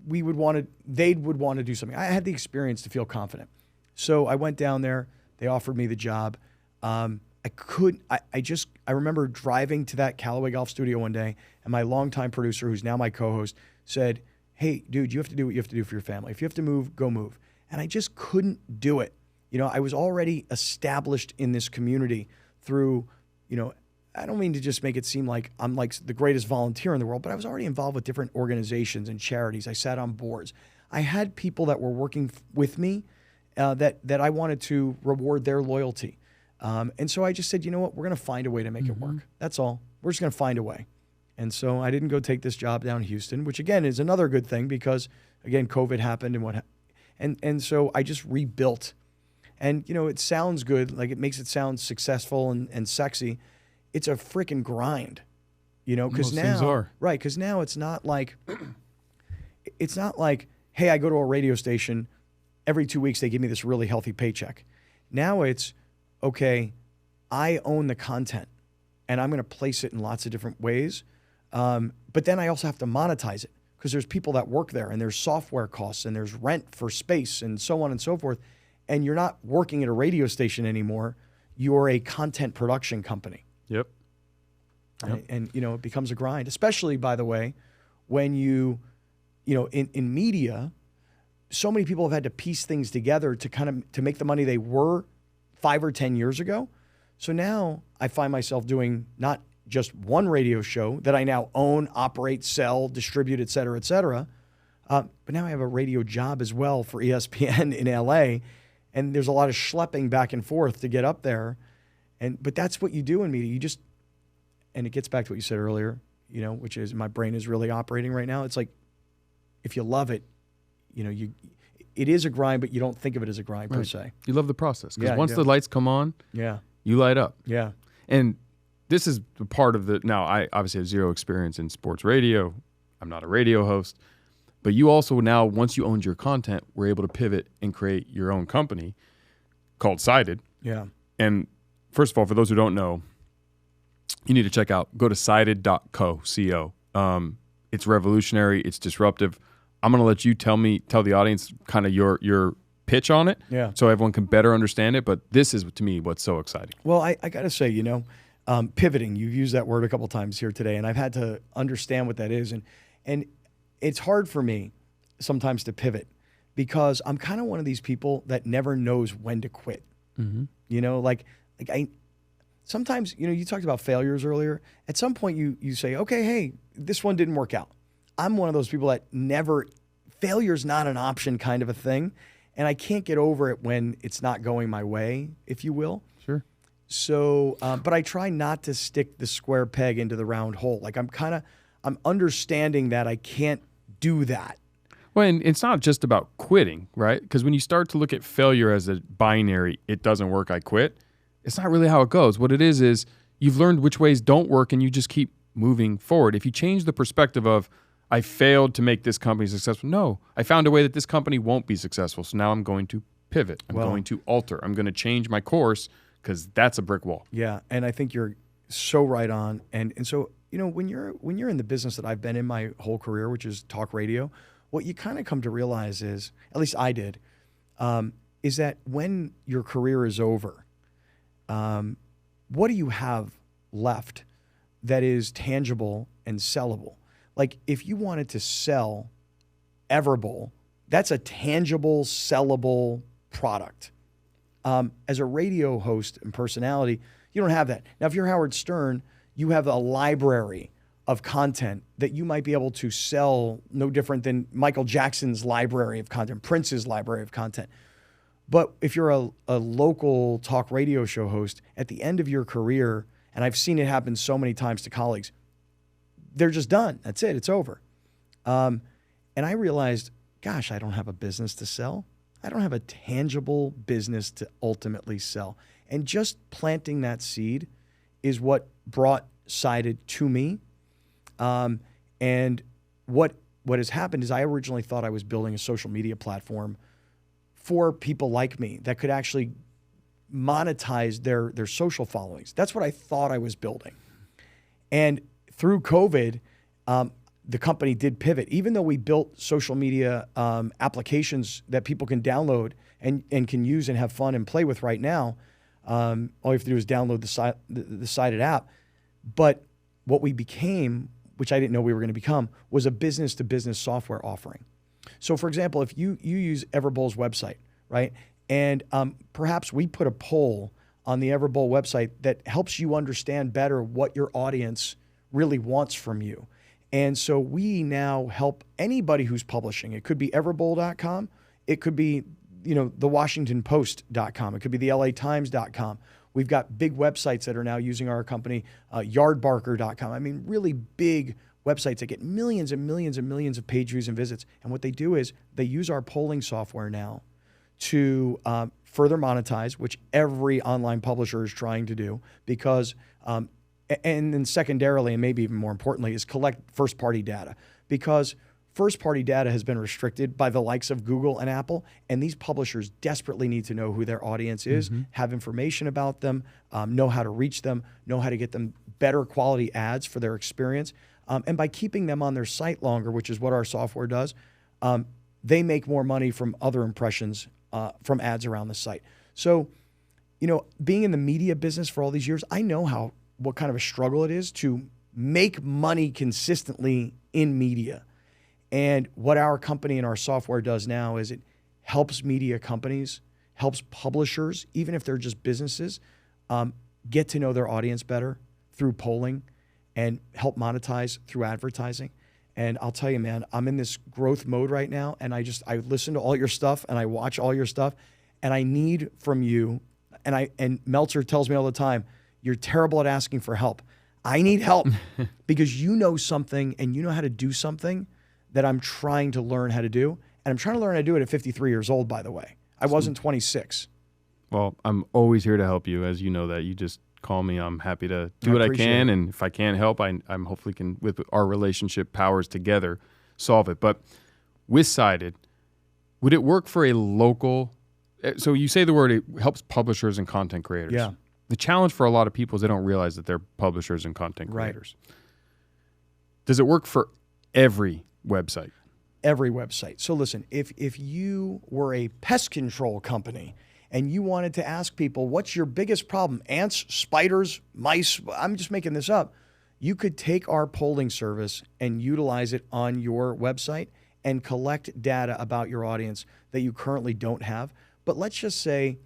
they would want to do something. I had the experience to feel confident. So I went down there. They offered me the job. I remember driving to that Callaway Golf studio one day, and my longtime producer, who's now my co-host, said, hey, dude, you have to do what you have to do for your family. If you have to move, go move. And I just couldn't do it. I was already established in this community through, I don't mean to just make it seem like I'm like the greatest volunteer in the world, but I was already involved with different organizations and charities. I sat on boards. I had people that were working with me that I wanted to reward their loyalty. And so I just said, you know what, we're going to find a way to make it work. That's all. We're just going to find a way. And so I didn't go take this job down in Houston, which again is another good thing because again, COVID happened and so I just rebuilt. And you know, it sounds good, like it makes it sound successful and sexy. It's a freaking grind, you know, because now, right? Because now it's not like, hey, I go to a radio station every 2 weeks, they give me this really healthy paycheck. Now it's, okay, I own the content and I'm going to place it in lots of different ways. But then I also have to monetize it because there's people that work there and there's software costs and there's rent for space and so on and so forth. And you're not working at a radio station anymore. You're a content production company. Yep. And you know, it becomes a grind, especially, by the way, when you know, in media, so many people have had to piece things together to make the money they were 5 or 10 years ago. So now I find myself doing not just one radio show that I now own, operate, sell, distribute, et cetera, but now I have a radio job as well for ESPN in LA, and there's a lot of schlepping back and forth to get up there, but that's what you do in media. And it gets back to what you said earlier, you know, which is my brain is really operating right now. It's like, if you love it, you know, it is a grind, but you don't think of it as a grind per se. You love the process because once the lights come on, you light up. Yeah. And this is part of now I obviously have zero experience in sports radio. I'm not a radio host, but you also now, once you owned your content, were able to pivot and create your own company called Sided. Yeah. And first of all, for those who don't know, you need to go to sided.co, C-O. It's revolutionary. It's disruptive. I'm going to let you tell the audience kind of your pitch on it, so everyone can better understand it. But this is, to me, what's so exciting. Well, I got to say, you know, pivoting, you've used that word a couple times here today, and I've had to understand what that is. And it's hard for me sometimes to pivot because I'm kind of one of these people that never knows when to quit. Mm-hmm. You know, sometimes, you know, you talked about failures earlier. At some point you say, okay, hey, this one didn't work out. I'm one of those people that failure's not an option kind of a thing. And I can't get over it when it's not going my way, if you will. Sure. So, but I try not to stick the square peg into the round hole. Like I'm understanding that I can't do that. Well, and it's not just about quitting, right? Because when you start to look at failure as a binary, it doesn't work, I quit. It's not really how it goes. What it is you've learned which ways don't work and you just keep moving forward. If you change the perspective of, I failed to make this company successful. No, I found a way that this company won't be successful. So now I'm going to pivot. I'm going to alter. I'm going to change my course because that's a brick wall. Yeah, and I think you're so right on. And so, you know, when you're in the business that I've been in my whole career, which is talk radio, what you kind of come to realize is, at least I did, is that when your career is over, what do you have left that is tangible and sellable? Like if you wanted to sell Everbowl, that's a tangible, sellable product. As a radio host and personality, you don't have that. Now, if you're Howard Stern, you have a library of content that you might be able to sell, no different than Michael Jackson's library of content, Prince's library of content. But if you're a local talk radio show host, at the end of your career, and I've seen it happen so many times to colleagues, they're just done. That's it. It's over. And I realized, gosh, I don't have a business to sell. I don't have a tangible business to ultimately sell. And just planting that seed is what brought Sided to me. And what has happened is I originally thought I was building a social media platform for people like me that could actually monetize their social followings. That's what I thought I was building. And through COVID, the company did pivot. Even though we built social media applications that people can download and can use and have fun and play with right now, all you have to do is download the Sided app. But what we became, which I didn't know we were going to become, was a business-to-business software offering. So, for example, if you use Everbowl's website, right, and perhaps we put a poll on the Everbowl website that helps you understand better what your audience really wants from you. And so we now help anybody who's publishing. It could be everbowl.com. It could be the WashingtonPost.com. It could be the LATimes.com. We've got big websites that are now using our company, yardbarker.com. I mean, really big websites that get millions and millions and millions of page views and visits. And what they do is they use our polling software now to further monetize, which every online publisher is trying to do, because, and then secondarily, and maybe even more importantly, is collect first-party data. Because first-party data has been restricted by the likes of Google and Apple, and these publishers desperately need to know who their audience is, have information about them, know how to reach them, know how to get them better quality ads for their experience. And by keeping them on their site longer, which is what our software does, they make more money from other impressions from ads around the site. So, being in the media business for all these years, I know what kind of a struggle it is to make money consistently in media. And what our company and our software does now is it helps media companies, helps publishers, even if they're just businesses, get to know their audience better through polling and help monetize through advertising. And I'll tell you, man, I'm in this growth mode right now, and I listen to all your stuff and I watch all your stuff, and I need from you, and Meltzer tells me all the time, you're terrible at asking for help. I need help because you know something and you know how to do something that I'm trying to learn how to do. And I'm trying to learn how to do it at 53 years old, by the way. I wasn't 26. Well, I'm always here to help you, as you know that. You just call me. I'm happy to do what I can. And if I can't help, I'm hopefully can, with our relationship powers together, solve it. But with Sided, would it work for a local? So you say the word, it helps publishers and content creators. Yeah. The challenge for a lot of people is they don't realize that they're publishers and content creators. Right. Does it work for every website? Every website. So listen, if you were a pest control company and you wanted to ask people, what's your biggest problem? Ants, spiders, mice, I'm just making this up. You could take our polling service and utilize it on your website and collect data about your audience that you currently don't have. But let's just say,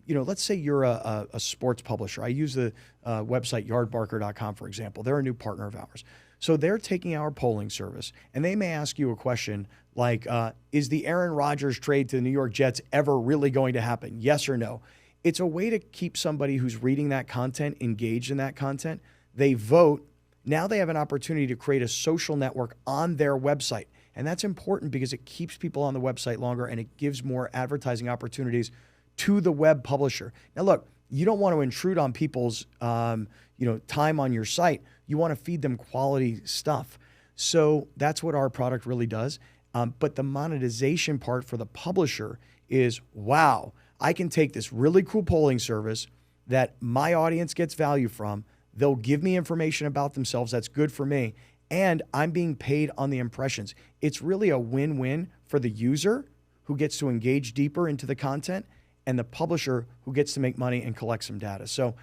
let's say you're a sports publisher. I use the website yardbarker.com, for example. They're a new partner of ours. So they're taking our polling service, and they may ask you a question like, is the Aaron Rodgers trade to the New York Jets ever really going to happen? Yes or no? It's a way to keep somebody who's reading that content engaged in that content. They vote. Now they have an opportunity to create a social network on their website. And that's important because it keeps people on the website longer and it gives more advertising opportunities to the web publisher. Now, look, you don't want to intrude on people's time on your site. You want to feed them quality stuff. So that's what our product really does. But the monetization part for the publisher is, wow, I can take this really cool polling service that my audience gets value from. They'll give me information about themselves that's good for me. And I'm being paid on the impressions. It's really a win-win for the user who gets to engage deeper into the content and the publisher who gets to make money and collect some data. So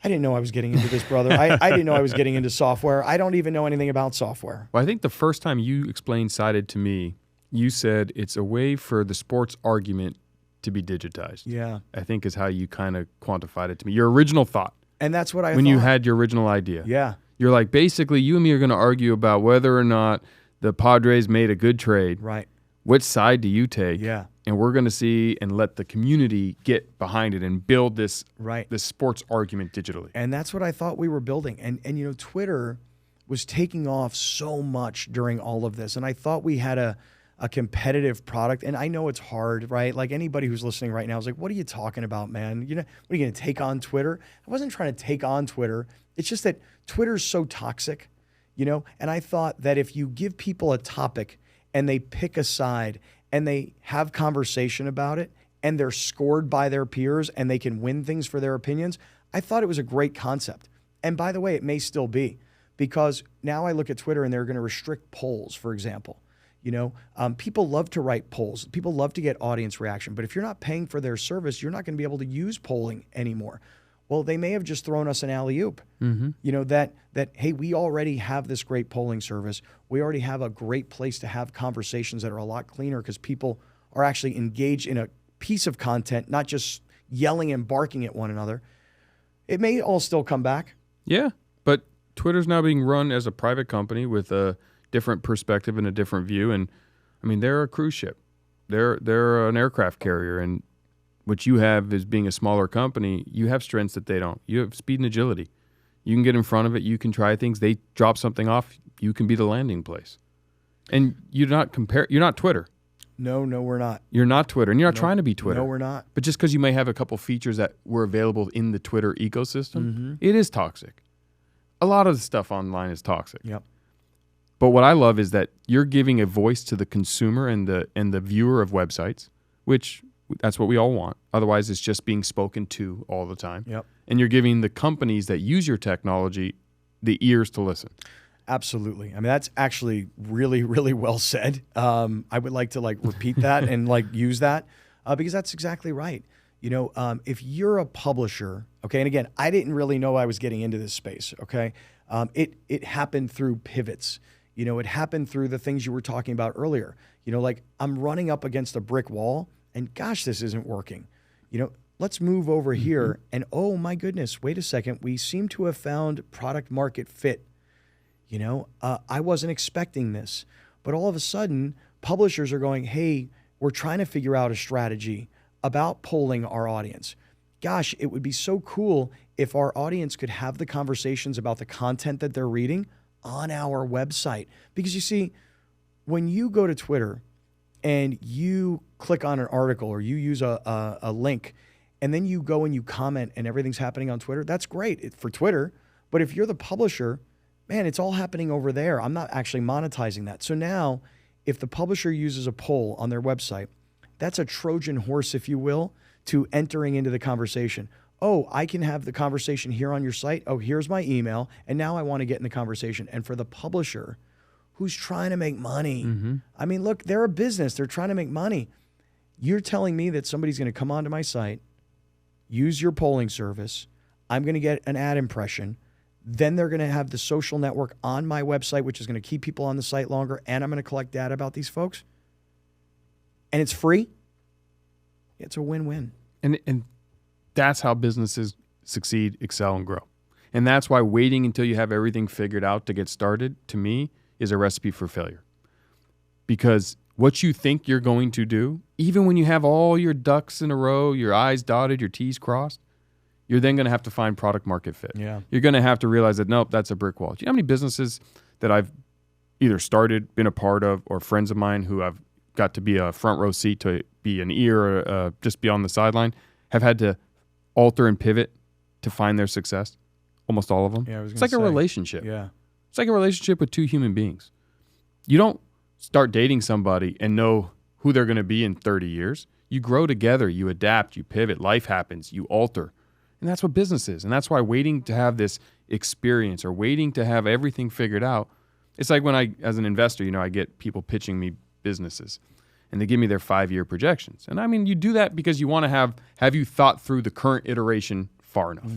I didn't know I was getting into this, brother. I didn't know I was getting into software. I don't even know anything about software. Well, I think the first time you explained Sided to me, you said it's a way for the sports argument to be digitized. Yeah. I think is how you kind of quantified it to me. Your original thought. And that's what I when thought. You had your original idea. Yeah. You're like, basically, you and me are going to argue about whether or not the Padres made a good trade. Right. Which side do you take? Yeah. And we're going to see and let the community get behind it and build this sports argument digitally. And that's what I thought we were building. And Twitter was taking off so much during all of this. And I thought we had a competitive product. And I know it's hard, right? Like anybody who's listening right now is like, what are you talking about, man? What are you going to take on Twitter? I wasn't trying to take on Twitter. It's just that Twitter's so toxic, and I thought that if you give people a topic and they pick a side and they have conversation about it and they're scored by their peers and they can win things for their opinions, I thought it was a great concept. And by the way, it may still be, because now I look at Twitter and they're going to restrict polls, for example. People love to write polls. People love to get audience reaction. But if you're not paying for their service, you're not going to be able to use polling anymore. Well, they may have just thrown us an alley-oop, that, hey, we already have this great polling service. We already have a great place to have conversations that are a lot cleaner because people are actually engaged in a piece of content, not just yelling and barking at one another. It may all still come back. Yeah, but Twitter's now being run as a private company with a different perspective and a different view. And, I mean, they're a cruise ship. They're an aircraft carrier, and what you have is being a smaller company. You have strengths that they don't. You have speed and agility. You can get in front of it. You can try things. They drop something off. You can be the landing place. And you're not Twitter. No, we're not. You're not Twitter, and you're not trying to be Twitter. No, we're not. But just because you may have a couple features that were available in the Twitter ecosystem, it is toxic. A lot of the stuff online is toxic. Yep. But what I love is that you're giving a voice to the consumer and the viewer of websites, which that's what we all want. Otherwise, it's just being spoken to all the time. Yep. And you're giving the companies that use your technology the ears to listen. Absolutely. I mean, that's actually really, really well said. I would like to repeat that and use that because that's exactly right. If you're a publisher, okay, and again, I didn't really know I was getting into this space, okay? It happened through pivots. It happened through the things you were talking about earlier. I'm running up against a brick wall and gosh, this isn't working. Let's move over here and oh my goodness, wait a second. We seem to have found product market fit. I wasn't expecting this, but all of a sudden publishers are going, hey, we're trying to figure out a strategy about polling our audience. Gosh, it would be so cool if our audience could have the conversations about the content that they're reading on our website. Because you see, when you go to Twitter and you click on an article or you use a link and then you go and you comment and everything's happening on Twitter, that's great for Twitter. But if you're the publisher, man, it's all happening over there. I'm not actually monetizing that. So now if the publisher uses a poll on their website, that's a Trojan horse, if you will, to entering into the conversation. Oh, I can have the conversation here on your site. Oh, here's my email. And now I want to get in the conversation. And for the publisher who's trying to make money, I mean, look, they're a business. They're trying to make money. You're telling me that somebody's going to come onto my site, use your polling service. I'm going to get an ad impression. Then they're going to have the social network on my website, which is going to keep people on the site longer. And I'm going to collect data about these folks. And it's free. It's a win-win. And that's how businesses succeed, excel, and grow. And that's why waiting until you have everything figured out to get started, to me, is a recipe for failure. Because what you think you're going to do, even when you have all your ducks in a row, your I's dotted, your T's crossed, you're then going to have to find product market fit. Yeah. You're going to have to realize that, nope, that's a brick wall. Do you know how many businesses that I've either started, been a part of, or friends of mine who I've got to be a front row seat to be an ear or just be on the sideline, have had to alter and pivot to find their success? Almost all of them. Yeah, it's like a relationship. Yeah. It's like a relationship with two human beings. You don't start dating somebody and know who they're going to be in 30 years. You grow together, you adapt, you pivot, life happens, you alter. And that's what business is. And that's why waiting to have this experience or waiting to have everything figured out, it's like when I, as an investor, I get people pitching me businesses and they give me their 5-year projections. And I mean, you do that because you want to have you thought through the current iteration far enough.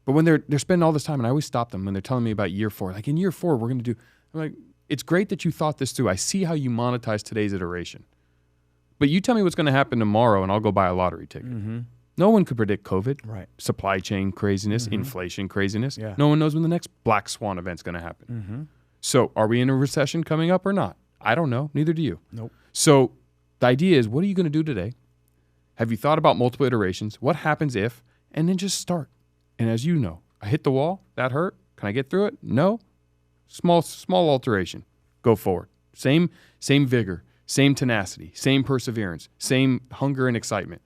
But when they're spending all this time, and I always stop them when they're telling me about year 4, like in year 4, we're going to do, I'm like, it's great that you thought this through. I see how you monetize today's iteration. But you tell me what's going to happen tomorrow and I'll go buy a lottery ticket. No one could predict COVID, right? Supply chain craziness, inflation craziness. Yeah. No one knows when the next black swan event's going to happen. So are we in a recession coming up or not? I don't know. Neither do you. Nope. So the idea is, what are you going to do today? Have you thought about multiple iterations? What happens if? And then just start. And as you know, I hit the wall. That hurt. Can I get through it? No. Small alteration. Go forward. Same vigor, same tenacity, same perseverance, same hunger and excitement.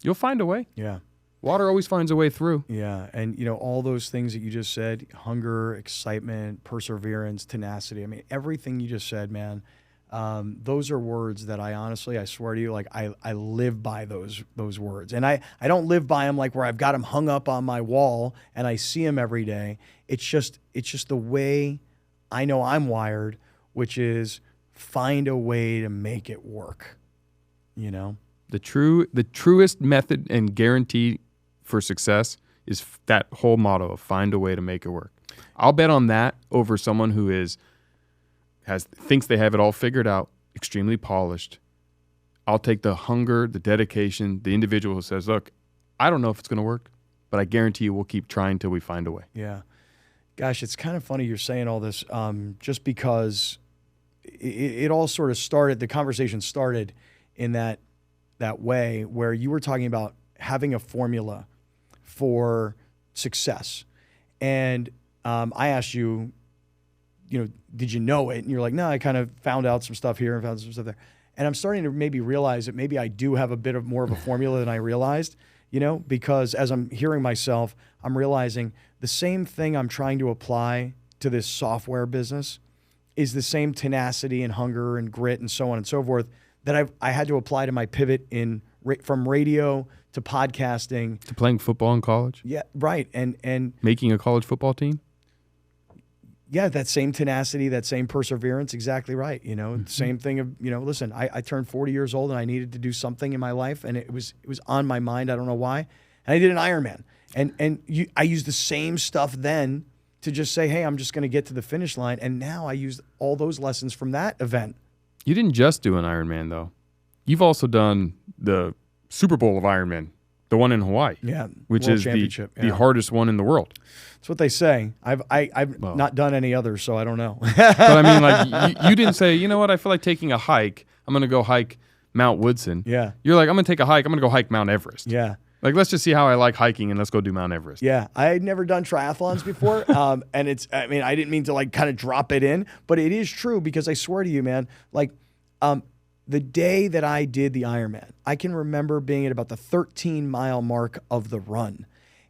You'll find a way. Yeah. Water always finds a way through. Yeah. And, all those things that you just said, hunger, excitement, perseverance, tenacity. I mean, everything you just said, man, those are words that I swear to you, I live by those words. And I don't live by them like where I've got them hung up on my wall and I see them every day. It's just the way I know I'm wired, which is find a way to make it work, The truest method and guarantee for success is that whole motto of find a way to make it work. I'll bet on that over someone who thinks they have it all figured out, extremely polished. I'll take the hunger, the dedication, the individual who says, look, I don't know if it's going to work, but I guarantee you we'll keep trying till we find a way. Yeah. Gosh, it's kind of funny you're saying all this just because it all sort of started, the conversation started in that way where you were talking about having a formula for success. And I asked you, did you know it? And you're like, no, I kind of found out some stuff here and found some stuff there. And I'm starting to maybe realize that maybe I do have a bit of more of a formula than I realized, because as I'm hearing myself, I'm realizing the same thing I'm trying to apply to this software business is the same tenacity and hunger and grit and so on and so forth that I had to apply to my pivot from radio to podcasting. To playing football in college? Yeah, right. And making a college football team? Yeah, that same tenacity, that same perseverance, exactly right. Same thing of, listen, I turned 40 years old and I needed to do something in my life, and it was on my mind. I don't know why. And I did an Ironman. I used the same stuff then to just say, hey, I'm just going to get to the finish line. And now I used all those lessons from that event. You didn't just do an Ironman, though. You've also done the Super Bowl of Ironman, the one in Hawaii. Yeah, which World is Championship, the hardest one in the world. That's what they say. I've not done any others, so I don't know. But I mean, like, you didn't say, you know what, I feel like taking a hike. I'm going to go hike Mount Woodson. Yeah. You're like, I'm going to take a hike. I'm going to go hike Mount Everest. Yeah. Like, let's just see how I like hiking, and let's go do Mount Everest. Yeah, I had never done triathlons before, and I didn't mean to like kind of drop it in, but it is true because I swear to you, man, like, the day that I did the Ironman, I can remember being at about the 13-mile mark of the run,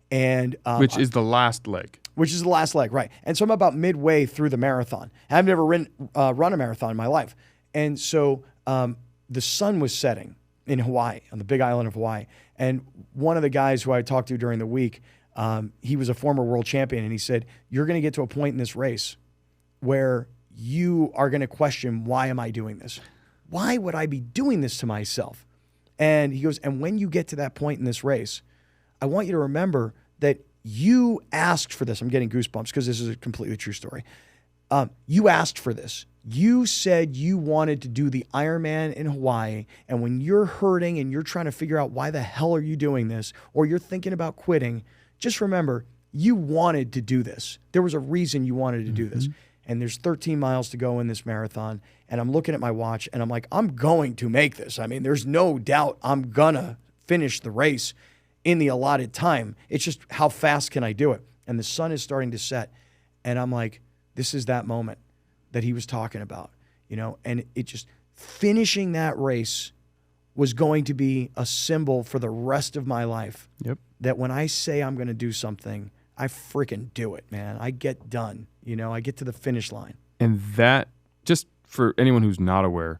and which is the last leg. Which is the last leg, right? And so I'm about midway through the marathon. I've never run a marathon in my life, and so the sun was setting in Hawaii, on the Big Island of Hawaii. And one of the guys who I talked to during the week, he was a former world champion, and he said, you're going to get to a point in this race where you are going to question, why am I doing this? Why would I be doing this to myself? And he goes, and when you get to that point in this race, I want you to remember that you asked for this. I'm getting goosebumps because this is a completely true story. You asked for this. You said you wanted to do the Ironman in Hawaii, and when you're hurting and you're trying to figure out why the hell are you doing this, or you're thinking about quitting, just remember, you wanted to do this. There was a reason you wanted to do this. And there's 13 miles to go in this marathon, and I'm looking at my watch, and I'm like, I'm going to make this. I mean, there's no doubt I'm going to finish the race in the allotted time. It's just how fast can I do it? And the sun is starting to set, and I'm like, this is that moment that he was talking about, and it just, finishing that race was going to be a symbol for the rest of my life. Yep. That when I say I'm going to do something, I freaking do it, man. I get done, I get to the finish line. And that, just for anyone who's not aware,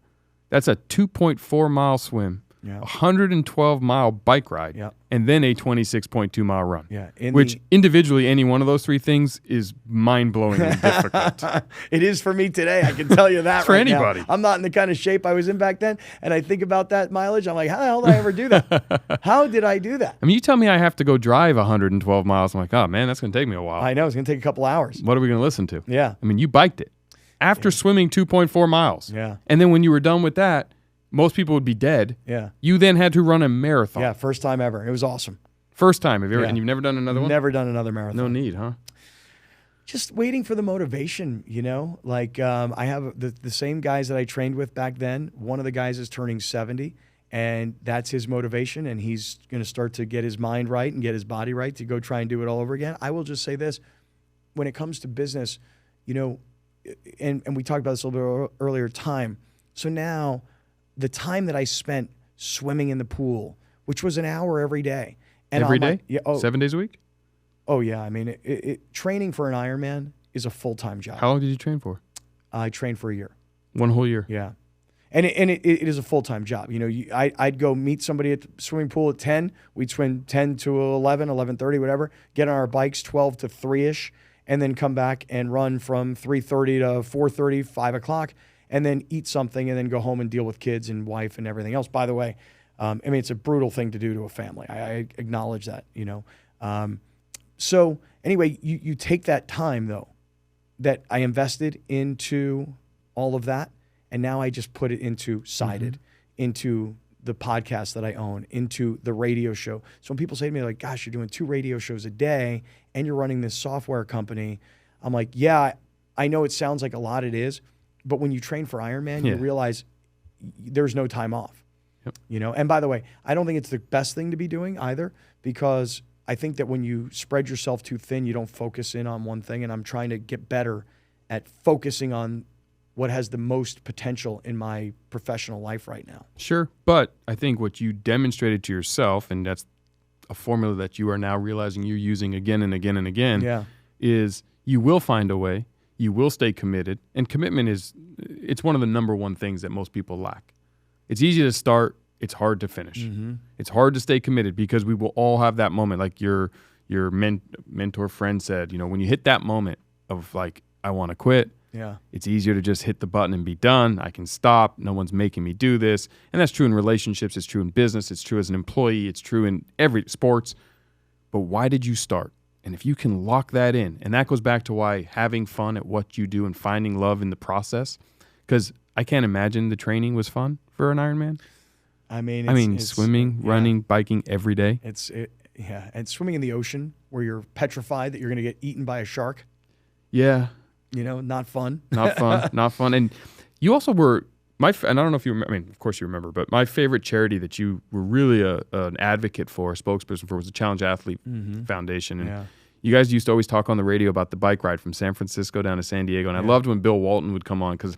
that's a 2.4-mile swim, a 112-mile bike ride, and then a 26.2-mile run. Yeah, which individually, any one of those three things is mind-blowing and difficult. It is for me today, I can tell you that. For right anybody. Now. I'm not in the kind of shape I was in back then, and I think about that mileage, I'm like, how the hell did I ever do that? How did I do that? I mean, you tell me I have to go drive 112 miles, I'm like, oh man, that's going to take me a while. I know, it's going to take a couple hours. What are we going to listen to? Yeah. I mean, you biked it after swimming 2.4 miles. Yeah. And then when you were done with that, most people would be dead. Yeah. You then had to run a marathon. Yeah, first time ever. It was awesome. First time. And you've never done another one? Never done another marathon. No need, huh? Just waiting for the motivation, Like I have the same guys that I trained with back then. One of the guys is turning 70, and that's his motivation, and he's going to start to get his mind right and get his body right to go try and do it all over again. I will just say this. When it comes to business, and we talked about this a little bit earlier, time. So now, the time that I spent swimming in the pool, which was an hour every day. And every day? 7 days a week? Oh, yeah. I mean, training for an Ironman is a full-time job. How long did you train for? I trained for a year. One whole year? Yeah. And it is a full-time job. I'd go meet somebody at the swimming pool at 10. We'd swim 10 to 11, 11:30, whatever. Get on our bikes 12 to 3-ish, and then come back and run from 3:30 to 4:30, 5 o'clock. And then eat something, and then go home and deal with kids and wife and everything else. By the way, it's a brutal thing to do to a family. I acknowledge that, So anyway, you take that time, though, that I invested into all of that, and now I just put it into into the podcast that I own, into the radio show. So when people say to me, like, gosh, you're doing 2 radio shows a day, and you're running this software company, I'm like, yeah, I know it sounds like a lot, it is. But when you train for Ironman, you realize there's no time off. Yep. You know, and by the way, I don't think it's the best thing to be doing either, because I think that when you spread yourself too thin, you don't focus in on one thing. And I'm trying to get better at focusing on what has the most potential in my professional life right now. Sure. But I think what you demonstrated to yourself, and that's a formula that you are now realizing you're using again and again and again, is you will find a way, you will stay committed. And commitment it's one of the number one things that most people lack. It's easy to start. It's hard to finish. Mm-hmm. It's hard to stay committed because we will all have that moment. Like your mentor friend said, you know, when you hit that moment of like, I want to quit, it's easier to just hit the button and be done. I can stop. No one's making me do this. And that's true in relationships. It's true in business. It's true as an employee. It's true in every sports. But why did you start? And if you can lock that in, and that goes back to why having fun at what you do and finding love in the process, because I can't imagine the training was fun for an Ironman. I mean, it's swimming, running, biking every day. And swimming in the ocean where you're petrified that you're going to get eaten by a shark. Yeah. You know, not fun. Not fun. Not fun. And you also were and I don't know if you remember. I mean, of course you remember, but my favorite charity that you were really an advocate for, a spokesperson for, was the Challenge Athlete Foundation. And you guys used to always talk on the radio about the bike ride from San Francisco down to San Diego. And I loved when Bill Walton would come on because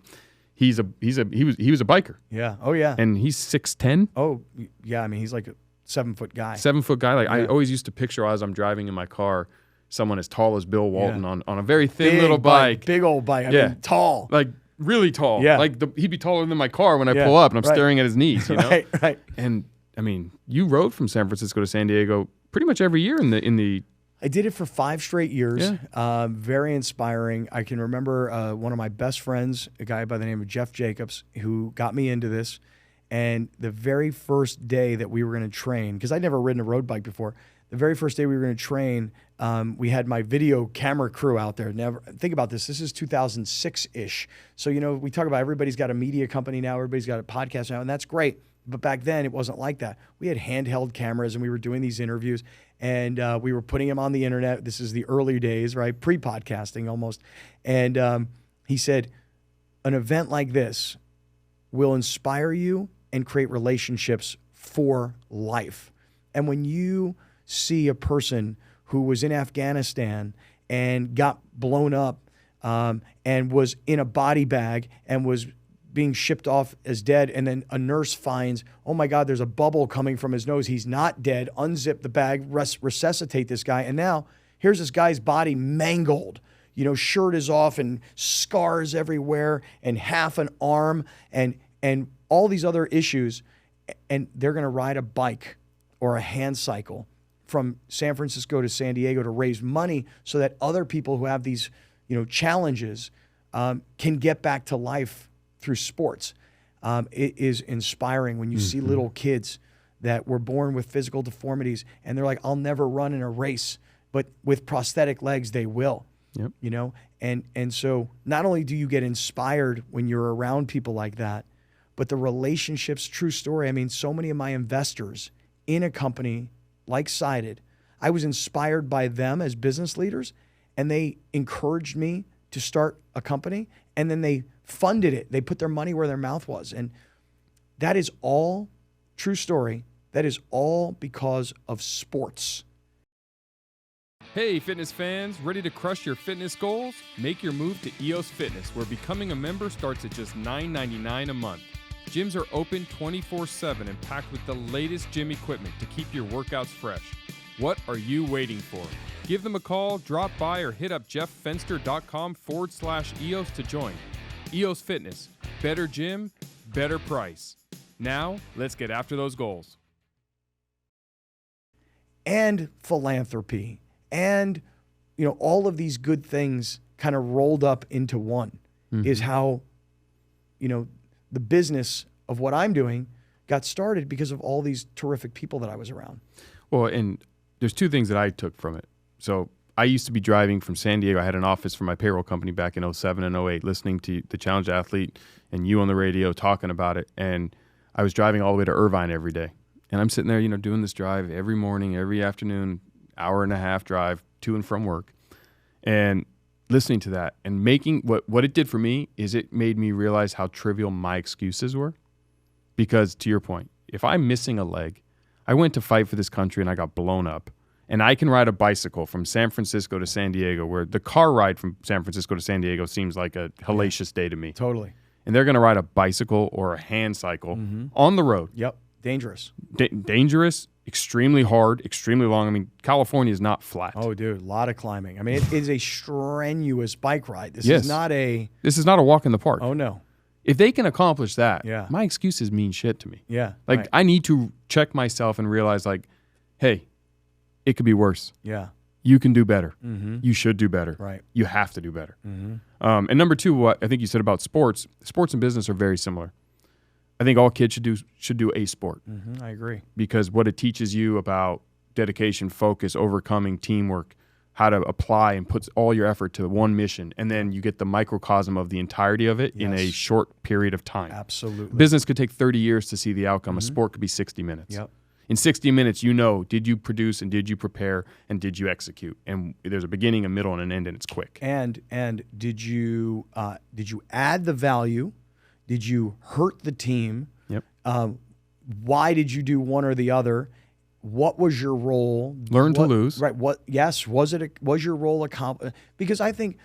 he was a biker. Yeah. Oh yeah. And he's 6'10". Oh yeah. I mean, he's like a 7-foot guy. 7-foot guy. Like I always used to picture as I'm driving in my car, someone as tall as Bill Walton on a very thin little bike. Big old bike. I mean, tall. Like really tall. Yeah. Like he'd be taller than my car when I pull up and I'm staring at his knees, you know? Right. And I mean, you rode from San Francisco to San Diego pretty much every year in the I did it for 5 straight years. Yeah. Very inspiring. I can remember one of my best friends, a guy by the name of Jeff Jacobs, who got me into this. And the very first day that we were going to train, because I'd never ridden a road bike before, the very first day we were going to train, we had my video camera crew out there. Think about this. This is 2006-ish. So, you know, we talk about everybody's got a media company now. Everybody's got a podcast now, and that's great. But back then, it wasn't like that. We had handheld cameras, and we were doing these interviews, and we were putting them on the internet. This is the early days, right? Pre-podcasting almost. And he said, an event like this will inspire you and create relationships for life. And when you see a person who was in Afghanistan and got blown up and was in a body bag and was being shipped off as dead, and then a nurse finds, oh my God, there's a bubble coming from his nose. He's not dead. Unzip the bag, resuscitate this guy. And now here's this guy's body mangled. You know, shirt is off and scars everywhere and half an arm and all these other issues. And they're going to ride a bike or a hand cycle from San Francisco to San Diego to raise money so that other people who have these, you know, challenges can get back to life through sports. It is inspiring when you see little kids that were born with physical deformities and they're like, I'll never run in a race, but with prosthetic legs, they will. Yep. You know, and so not only do you get inspired when you're around people like that, but the relationships, true story. I mean, so many of my investors in a company like Sided, I was inspired by them as business leaders, and they encouraged me to start a company, and then they funded it. They put their money where their mouth was. And that is all, true story, that is all because of sports. Hey, fitness fans, ready to crush your fitness goals? Make your move to EOS Fitness, where becoming a member starts at just $9.99 a month. Gyms are open 24/7 and packed with the latest gym equipment to keep your workouts fresh. What are you waiting for? Give them a call, drop by, or hit up jefffenster.com/EOS to join. EOS Fitness, better gym, better price. Now, let's get after those goals. And philanthropy. And, you know, all of these good things kind of rolled up into one is how, you know, the business of what I'm doing got started because of all these terrific people that I was around. Well, and there's 2 things that I took from it. So I used to be driving from San Diego. I had an office for my payroll company back in 07 and 08, listening to the Challenge Athlete and you on the radio talking about it. And I was driving all the way to Irvine every day. And I'm sitting there, you know, doing this drive every morning, every afternoon, hour and a half drive to and from work, and listening to that and making what it did for me is it made me realize how trivial my excuses were. Because to your point, if I'm missing a leg, I went to fight for this country and I got blown up, and I can ride a bicycle from San Francisco to San Diego, where the car ride from San Francisco to San Diego seems like a hellacious day to me. Totally. And they're going to ride a bicycle or a hand cycle on the road. Yep. Dangerous. Dangerous, extremely hard, extremely long. I mean, California is not flat. Oh, dude, a lot of climbing. I mean, it is a strenuous bike ride. This Yes. is not a... This is not a walk in the park. Oh, no. If they can accomplish that, Yeah. my excuses mean shit to me. Yeah. Like, right. I need to check myself and realize, like, hey, it could be worse. Yeah. You can do better. Mm-hmm. You should do better. Right. You have to do better. Mm-hmm. And number two, what I think you said about sports and business are very similar. I think all kids should do a sport, Mm-hmm. I agree. because what it teaches you about dedication, focus, overcoming, teamwork, how to apply and put all your effort to one mission, and then you get the microcosm of the entirety of it in a Yes. short period of time. Absolutely. Business could take 30 years to see the outcome. A sport could be 60 minutes. Yep. In 60 minutes, did you produce and did you prepare and did you execute? And there's a beginning, a middle, and an end, and it's quick. And did you add the value? Did you hurt the team? Yep. Why did you do one or the other? What was your role? Learn to lose. Right. What? Yes. Was your role accomplished? Because I think,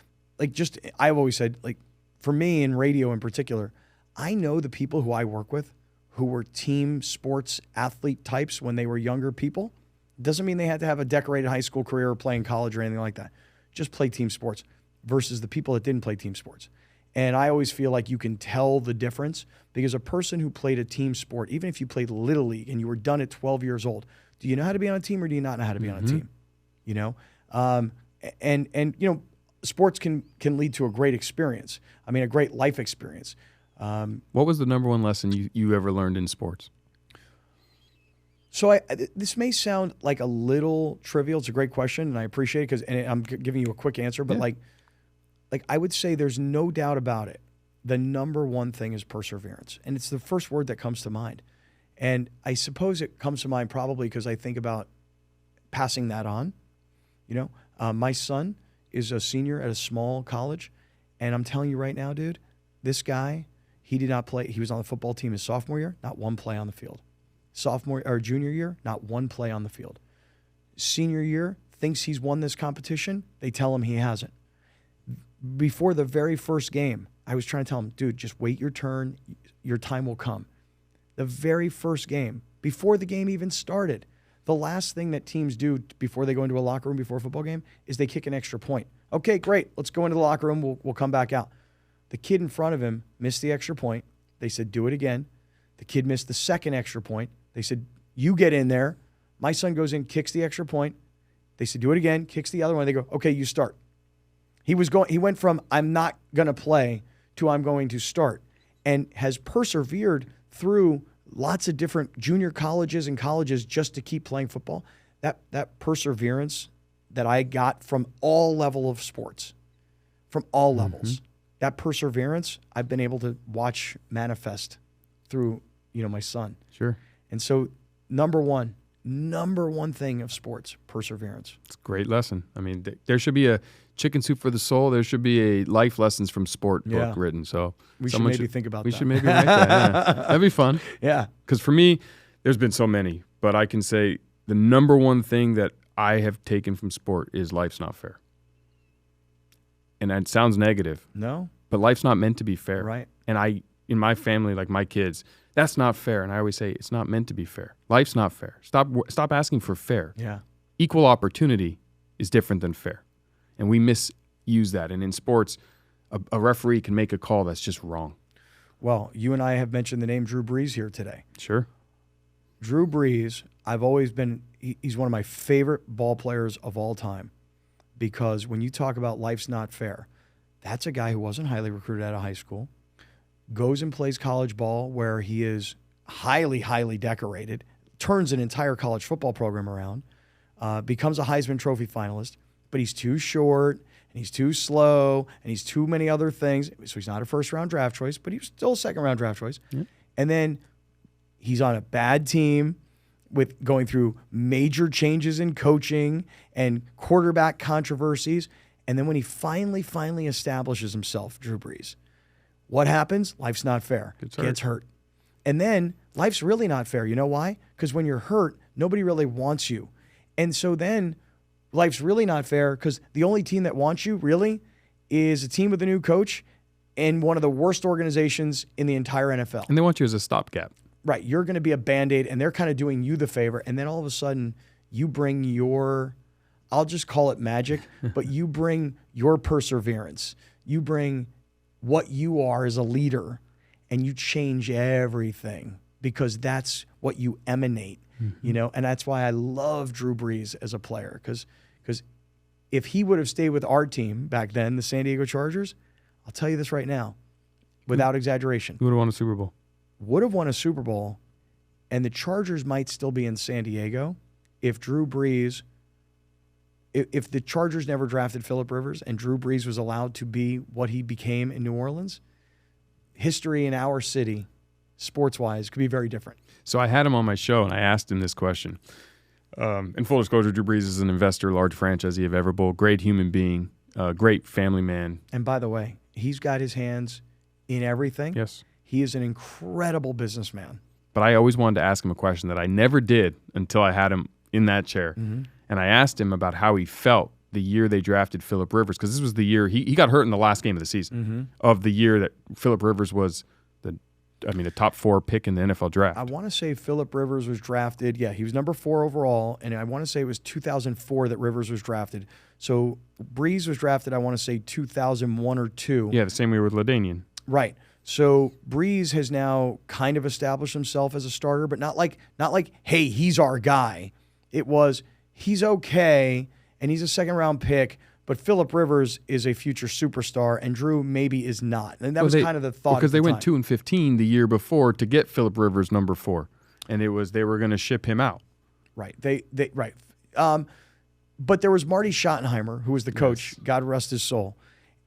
I've always said, like, for me in radio in particular, I know the people who I work with who were team sports athlete types when they were younger people. Doesn't mean they had to have a decorated high school career or play in college or anything like that. Just play team sports versus the people that didn't play team sports. And I always feel like you can tell the difference, because a person who played a team sport, even if you played Little League and you were done at 12 years old, do you know how to be on a team or do you not know how to be on a team? You know? And you know, sports can lead to a great experience. I mean, a great life experience. What was the number one lesson you ever learned in sports? So this may sound like a little trivial. It's a great question, and I appreciate it, and I'm giving you a quick answer. But like I would say, there's no doubt about it. The number one thing is perseverance, and it's the first word that comes to mind. And I suppose it comes to mind probably because I think about passing that on. You know, my son is a senior at a small college, and I'm telling you right now, dude, this guy, he did not play. He was on the football team his sophomore year, not one play on the field. Sophomore or junior year, not one play on the field. Senior year, thinks he's won this competition. They tell him he hasn't. Before the very first game, I was trying to tell him, dude, just wait your turn. Your time will come. The very first game, before the game even started, the last thing that teams do before they go into a locker room before a football game is they kick an extra point. Okay, great. Let's go into the locker room. We'll come back out. The kid in front of him missed the extra point. They said, do it again. The kid missed the second extra point. They said, you get in there. My son goes in, kicks the extra point. They said, do it again, kicks the other one. They go, okay, you start. He went from I'm not going to play to I'm going to start, and has persevered through lots of different junior colleges and colleges just to keep playing football. That perseverance that I got from all level of sports, from all levels, that perseverance I've been able to watch manifest through, you know, my son. Sure. And so number one thing of sports, perseverance. It's a great lesson. I mean, there should be a Chicken Soup for the Soul. There should be a life lessons from sport book written. So we should maybe think about that. We should maybe write that. Yeah. That'd be fun. Yeah. Because for me, there's been so many, but I can say the number one thing that I have taken from sport is life's not fair. And that sounds negative. No. But life's not meant to be fair. Right. And in my family, like my kids, that's not fair. And I always say, it's not meant to be fair. Life's not fair. Stop asking for fair. Yeah. Equal opportunity is different than fair. And we misuse that. And in sports, a referee can make a call that's just wrong. Well, you and I have mentioned the name Drew Brees here today. Sure. Drew Brees, he's one of my favorite ball players of all time, because when you talk about life's not fair, that's a guy who wasn't highly recruited out of high school, goes and plays college ball where he is highly, highly decorated, turns an entire college football program around, becomes a Heisman Trophy finalist, but he's too short and he's too slow and he's too many other things. So he's not a first-round draft choice, but he's still a second-round draft choice. Yeah. And then he's on a bad team with going through major changes in coaching and quarterback controversies. And then when he finally establishes himself, Drew Brees, what happens? Life's not fair. Gets hurt. And then life's really not fair. You know why? Because when you're hurt, nobody really wants you. And so then life's really not fair because the only team that wants you really is a team with a new coach and one of the worst organizations in the entire NFL. And they want you as a stopgap. Right. You're going to be a Band-Aid, and they're kind of doing you the favor. And then all of a sudden, you bring your, I'll just call it magic, but you bring your perseverance. You bring what you are as a leader, and you change everything because that's what you emanate, you know? And that's why I love Drew Brees as a player because if he would have stayed with our team back then, the San Diego Chargers, I'll tell you this right now, without exaggeration. Who would have won a Super Bowl? Would have won a Super Bowl, and the Chargers might still be in San Diego if Drew Brees, if the Chargers never drafted Phillip Rivers and Drew Brees was allowed to be what he became in New Orleans, history in our city, sports-wise, could be very different. So I had him on my show, and I asked him this question. In full disclosure, Drew Brees is an investor, large franchisee of Everbowl, great human being, great family man. And by the way, he's got his hands in everything. Yes. He is an incredible businessman. But I always wanted to ask him a question that I never did until I had him in that chair. Mm-hmm. And I asked him about how he felt the year they drafted Phillip Rivers, because this was the year he got hurt in the last game of the season of the year that Phillip Rivers was the top 4 pick in the NFL draft. I want to say Phillip Rivers was drafted. Yeah, he was number 4 overall, and I want to say it was 2004 that Rivers was drafted. So Brees was drafted, I want to say 2001 or 2. Yeah, the same year with LaDainian. Right. So Brees has now kind of established himself as a starter, but not like, hey, he's our guy. It was, he's okay, and he's a second-round pick, but Phillip Rivers is a future superstar, and Drew maybe is not. And that was kind of the thought. Because they went time. 2-15 the year before to get Phillip Rivers number 4, and it was they were going to ship him out. Right. Right. But there was Marty Schottenheimer, who was the coach. Yes. God rest his soul,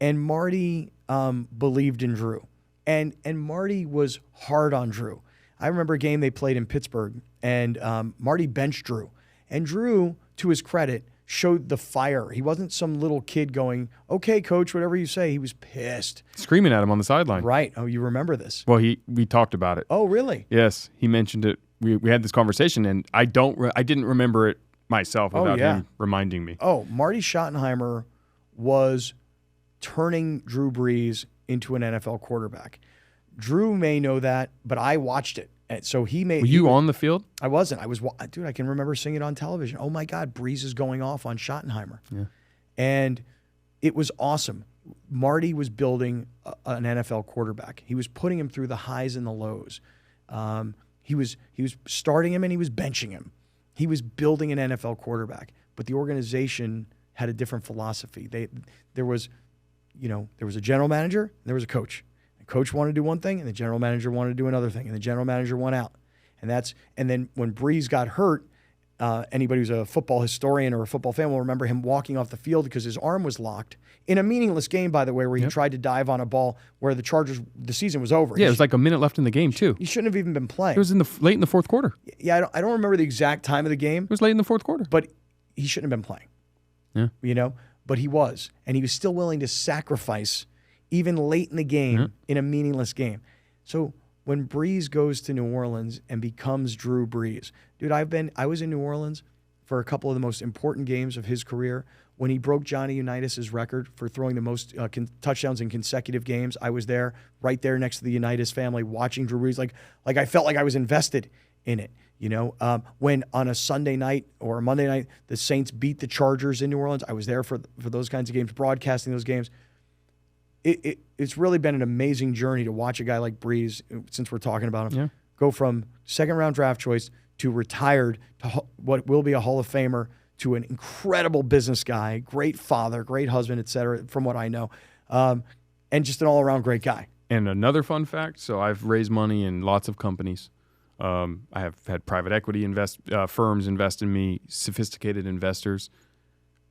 and Marty believed in Drew, and Marty was hard on Drew. I remember a game they played in Pittsburgh, and Marty benched Drew, and Drew, to his credit, showed the fire. He wasn't some little kid going, okay, coach, whatever you say. He was pissed. Screaming at him on the sideline. Right. Oh, you remember this? Well, we talked about it. Oh, really? Yes. He mentioned it. We had this conversation, and I didn't remember it myself without him reminding me. Oh, Marty Schottenheimer was turning Drew Brees into an NFL quarterback. Drew may know that, but I watched it. And so he made. Were you on the field? I wasn't. Dude, I can remember seeing it on television. Oh my God, Brees is going off on Schottenheimer. Yeah. And it was awesome. Marty was building an NFL quarterback. He was putting him through the highs and the lows. He was starting him and he was benching him. He was building an NFL quarterback, but the organization had a different philosophy. There was a general manager, and there was a coach. The coach wanted to do one thing, and the general manager wanted to do another thing, and the general manager went out. And then when Brees got hurt, anybody who's a football historian or a football fan will remember him walking off the field because his arm was locked in a meaningless game, by the way, where he tried to dive on a ball where the Chargers, the season was over. Yeah, it was like a minute left in the game too. He shouldn't have even been playing. It was late in the fourth quarter. Yeah, I don't remember the exact time of the game. It was late in the fourth quarter. But he shouldn't have been playing. Yeah. But he was. And he was still willing to sacrifice even late in the game in a meaningless game. So when Brees goes to New Orleans and becomes Drew Brees, dude, I was in New Orleans for a couple of the most important games of his career. When he broke Johnny Unitas' record for throwing the most touchdowns in consecutive games, I was there, right there next to the Unitas family, watching Drew Brees. Like I felt like I was invested in it. When on a Sunday night or a Monday night, the Saints beat the Chargers in New Orleans, I was there for those kinds of games, broadcasting those games. It's really been an amazing journey to watch a guy like Brees, since we're talking about him, go from second-round draft choice to retired to what will be a Hall of Famer to an incredible business guy, great father, great husband, et cetera, from what I know, and just an all-around great guy. And another fun fact, so I've raised money in lots of companies. I have had private equity firms invest in me, sophisticated investors.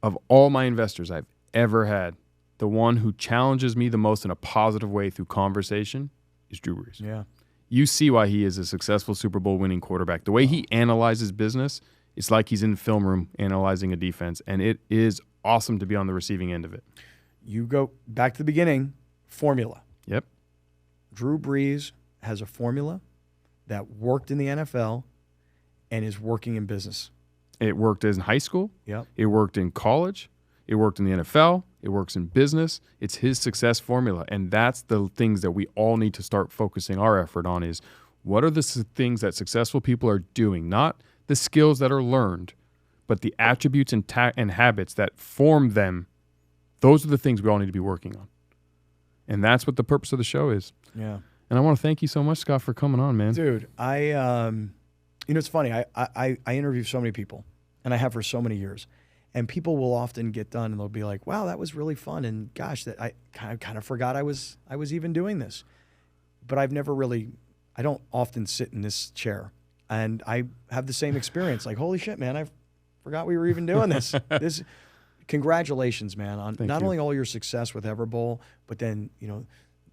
Of all my investors I've ever had, the one who challenges me the most in a positive way through conversation is Drew Brees. Yeah. You see why he is a successful Super Bowl winning quarterback. The way he analyzes business, it's like he's in the film room analyzing a defense, and it is awesome to be on the receiving end of it. You go back to the beginning, formula. Yep. Drew Brees has a formula that worked in the NFL and is working in business. It worked in high school. Yep. It worked in college. It worked in the NFL. It works in business. It's his success formula. And that's the things that we all need to start focusing our effort on is what are the things that successful people are doing, not the skills that are learned, but the attributes and habits that form them. Those are the things we all need to be working on. And that's what the purpose of the show is. Yeah. And I want to thank you so much, Scott, for coming on, man. Dude, it's funny. I interview so many people, and I have for so many years. And people will often get done, and they'll be like, "Wow, that was really fun." And gosh, that I kind of forgot I was even doing this. But I don't often sit in this chair, and I have the same experience. Like, holy shit, man, I forgot we were even doing this. Congratulations, man, on not only all your success with Everbowl, but then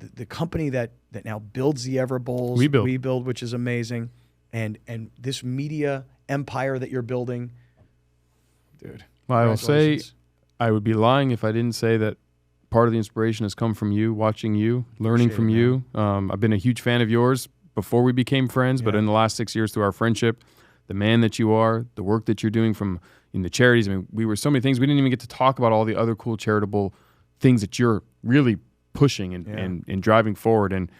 the company that now builds the Everbowls, We Build, which is amazing, and this media empire that you're building, dude. Well, I will say, I would be lying if I didn't say that part of the inspiration has come from you, watching you, learning from you. I've been a huge fan of yours before we became friends, but in the last 6 years through our friendship, the man that you are, the work that you're doing in the charities. I mean, we were so many things. We didn't even get to talk about all the other cool charitable things that you're really pushing and driving forward. And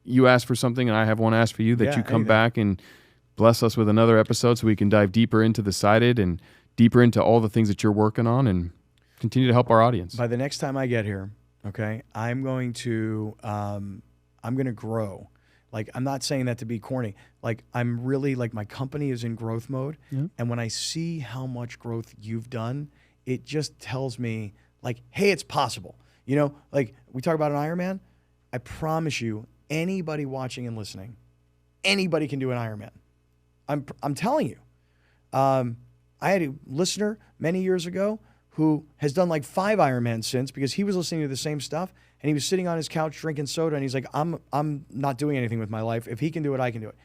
you asked for something, and I have one asked for you, that you come back and bless us with another episode so we can dive deeper into the Sighted and deeper into all the things that you're working on and continue to help our audience. By the next time I get here, okay, I'm going to grow. Like, I'm not saying that to be corny. Like, I'm really, like, my company is in growth mode. Yeah. And when I see how much growth you've done, it just tells me, like, hey, it's possible. Like, we talk about an Ironman. I promise you, anybody watching and listening, anybody can do an Ironman. I'm telling you. I had a listener many years ago who has done like 5 Ironmans since, because he was listening to the same stuff, and he was sitting on his couch drinking soda, and he's like, I'm not doing anything with my life. If he can do it, I can do it.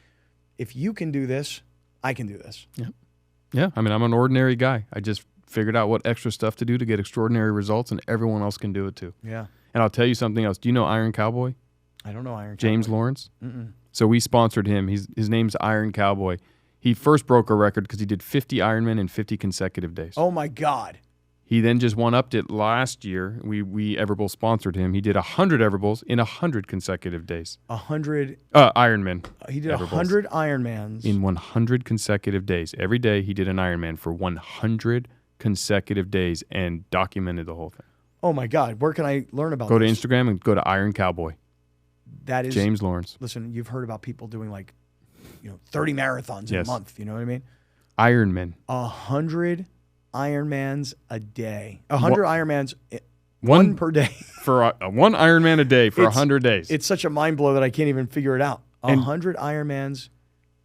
If you can do this, I can do this. Yeah. Yeah. I mean, I'm an ordinary guy. I just figured out what extra stuff to do to get extraordinary results, and everyone else can do it too. Yeah. And I'll tell you something else. Do you know Iron Cowboy? I don't know Iron Cowboy. James Lawrence? Mm-mm. So we sponsored him. His name's Iron Cowboy. He first broke a record because he did 50 Ironman in 50 consecutive days. Oh, my God. He then just one-upped it last year. We Everbowl sponsored him. He did 100 Everbowls in 100 consecutive days. 100? Ironman. He did 100 Ironmans. In 100 consecutive days. Every day he did an Ironman for 100 consecutive days and documented the whole thing. Oh, my God. Where can I learn about this? Go to Instagram and go to Iron Cowboy. That is James Lawrence. Listen, you've heard about people doing like 30 marathons in a month. You know what I mean? Ironman. 100 Ironmans a day. 100 Ironmans, one per day. For one Ironman a day for 100 days. It's such a mind blow that I can't even figure it out. 100 Ironmans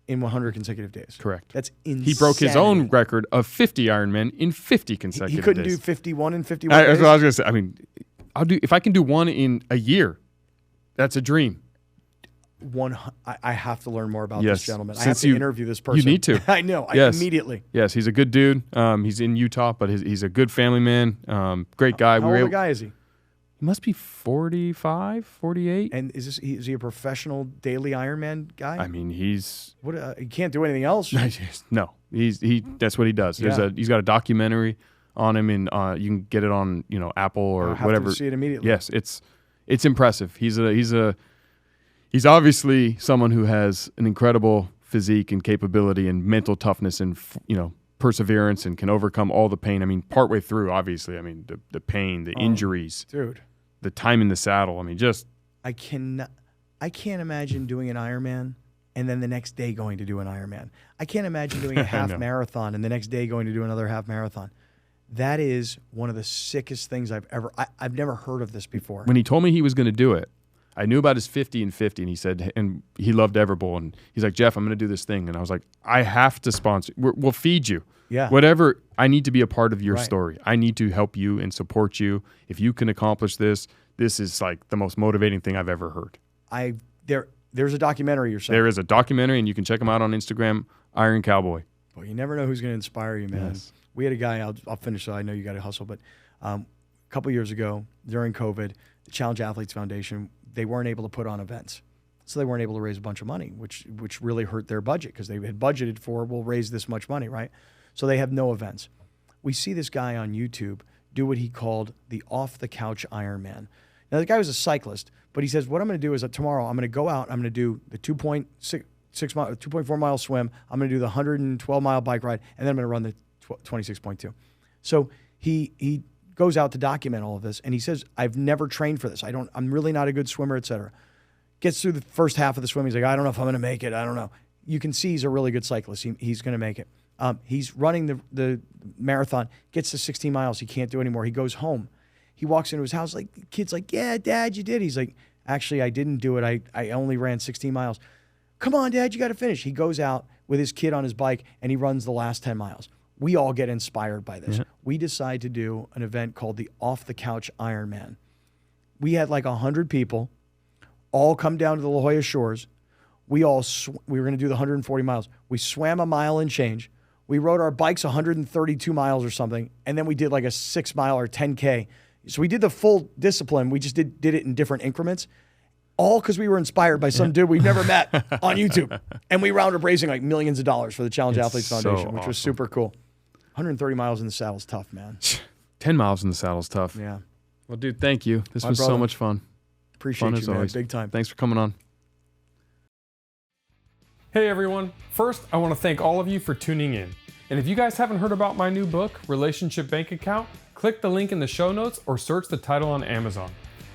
in 100 consecutive days. Correct. That's insane. He broke his own record of 50 Ironmen in 50 consecutive days. He couldn't do 51 in 51 days? That's what I was going to say. I mean, if I can do one in a year, that's a dream. I have to learn more about this gentleman. I have to interview this person. You need to. I know. Immediately. Yes, he's a good dude. He's in Utah, but he's a good family man. Great guy. How old a guy is he? He must be 45, 48. And is he a professional daily Ironman guy? I mean, he's... he can't do anything else? No. That's what he does. Yeah. He's got a documentary on him, and you can get it on Apple or I'll have whatever. To see it immediately. Yes, it's impressive. He's obviously someone who has an incredible physique and capability and mental toughness and perseverance and can overcome all the pain. I mean, partway through, obviously, I mean, the pain, the injuries, dude, the time in the saddle. I mean, just I can't imagine doing an Ironman and then the next day going to do an Ironman. I can't imagine doing a half marathon and the next day going to do another half marathon. That is one of the sickest things I've never heard of this before. When he told me he was going to do it, I knew about his 50 and 50, and he said, and he loved Everbowl, and he's like, Jeff, I'm going to do this thing. And I was like, I have to sponsor. We'll feed you. Yeah. Whatever. I need to be a part of your story. I need to help you and support you. If you can accomplish this, this is like the most motivating thing I've ever heard. There's a documentary you're saying. There is a documentary, and you can check him out on Instagram, Iron Cowboy. Well, you never know who's going to inspire you, man. Yes. We had a guy, I'll finish so I know you got to hustle, but a couple years ago during COVID, the Challenge Athletes Foundation, they weren't able to put on events. So they weren't able to raise a bunch of money, which really hurt their budget because they had budgeted for, we'll raise this much money, right? So they have no events. We see this guy on YouTube do what he called the off-the-couch Ironman. Now, the guy was a cyclist, but he says, what I'm going to do is that tomorrow I'm going to go out, I'm going to do the 2.4 mile swim, I'm going to do the 112 mile bike ride, and then I'm going to run the 26.2. So he goes out to document all of this, and he says, I've never trained for this. I'm really not a good swimmer, et cetera. Gets through the first half of the swim. He's like, I don't know if I'm going to make it. I don't know. You can see he's a really good cyclist. He's going to make it. He's running the marathon, gets to 16 miles. He can't do it anymore. He goes home. He walks into his house, like, the kid's like, yeah, Dad, you did. He's like, actually, I didn't do it. I only ran 16 miles. Come on, Dad, you got to finish. He goes out with his kid on his bike, and he runs the last 10 miles. We all get inspired by this. Yeah. We decide to do an event called the Off the Couch Ironman. We had like 100 people all come down to the La Jolla Shores. We were going to do the 140 miles. We swam a mile and change. We rode our bikes 132 miles or something, and then we did like a 6 mile or 10K. So we did the full discipline. We just did it in different increments, all because we were inspired by some dude we've never met on YouTube. And we wound up raising like millions of dollars for the Challenge Athletes Foundation, which was super cool. 130 miles in the saddle is tough, man. 10 miles in the saddle is tough. Yeah. Well, dude, thank you. This was so much fun. Appreciate you, man. Always. Big time. Thanks for coming on. Hey, everyone. First, I want to thank all of you for tuning in. And if you guys haven't heard about my new book, Relationship Bank Account, click the link in the show notes or search the title on Amazon.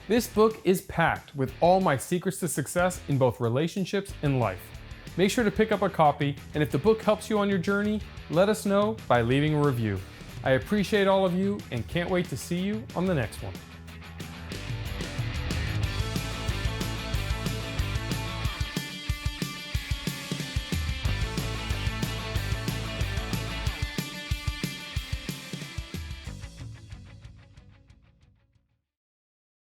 This book is packed with all my secrets to success in both relationships and life. Make sure to pick up a copy, and if the book helps you on your journey, let us know by leaving a review. I appreciate all of you and can't wait to see you on the next one.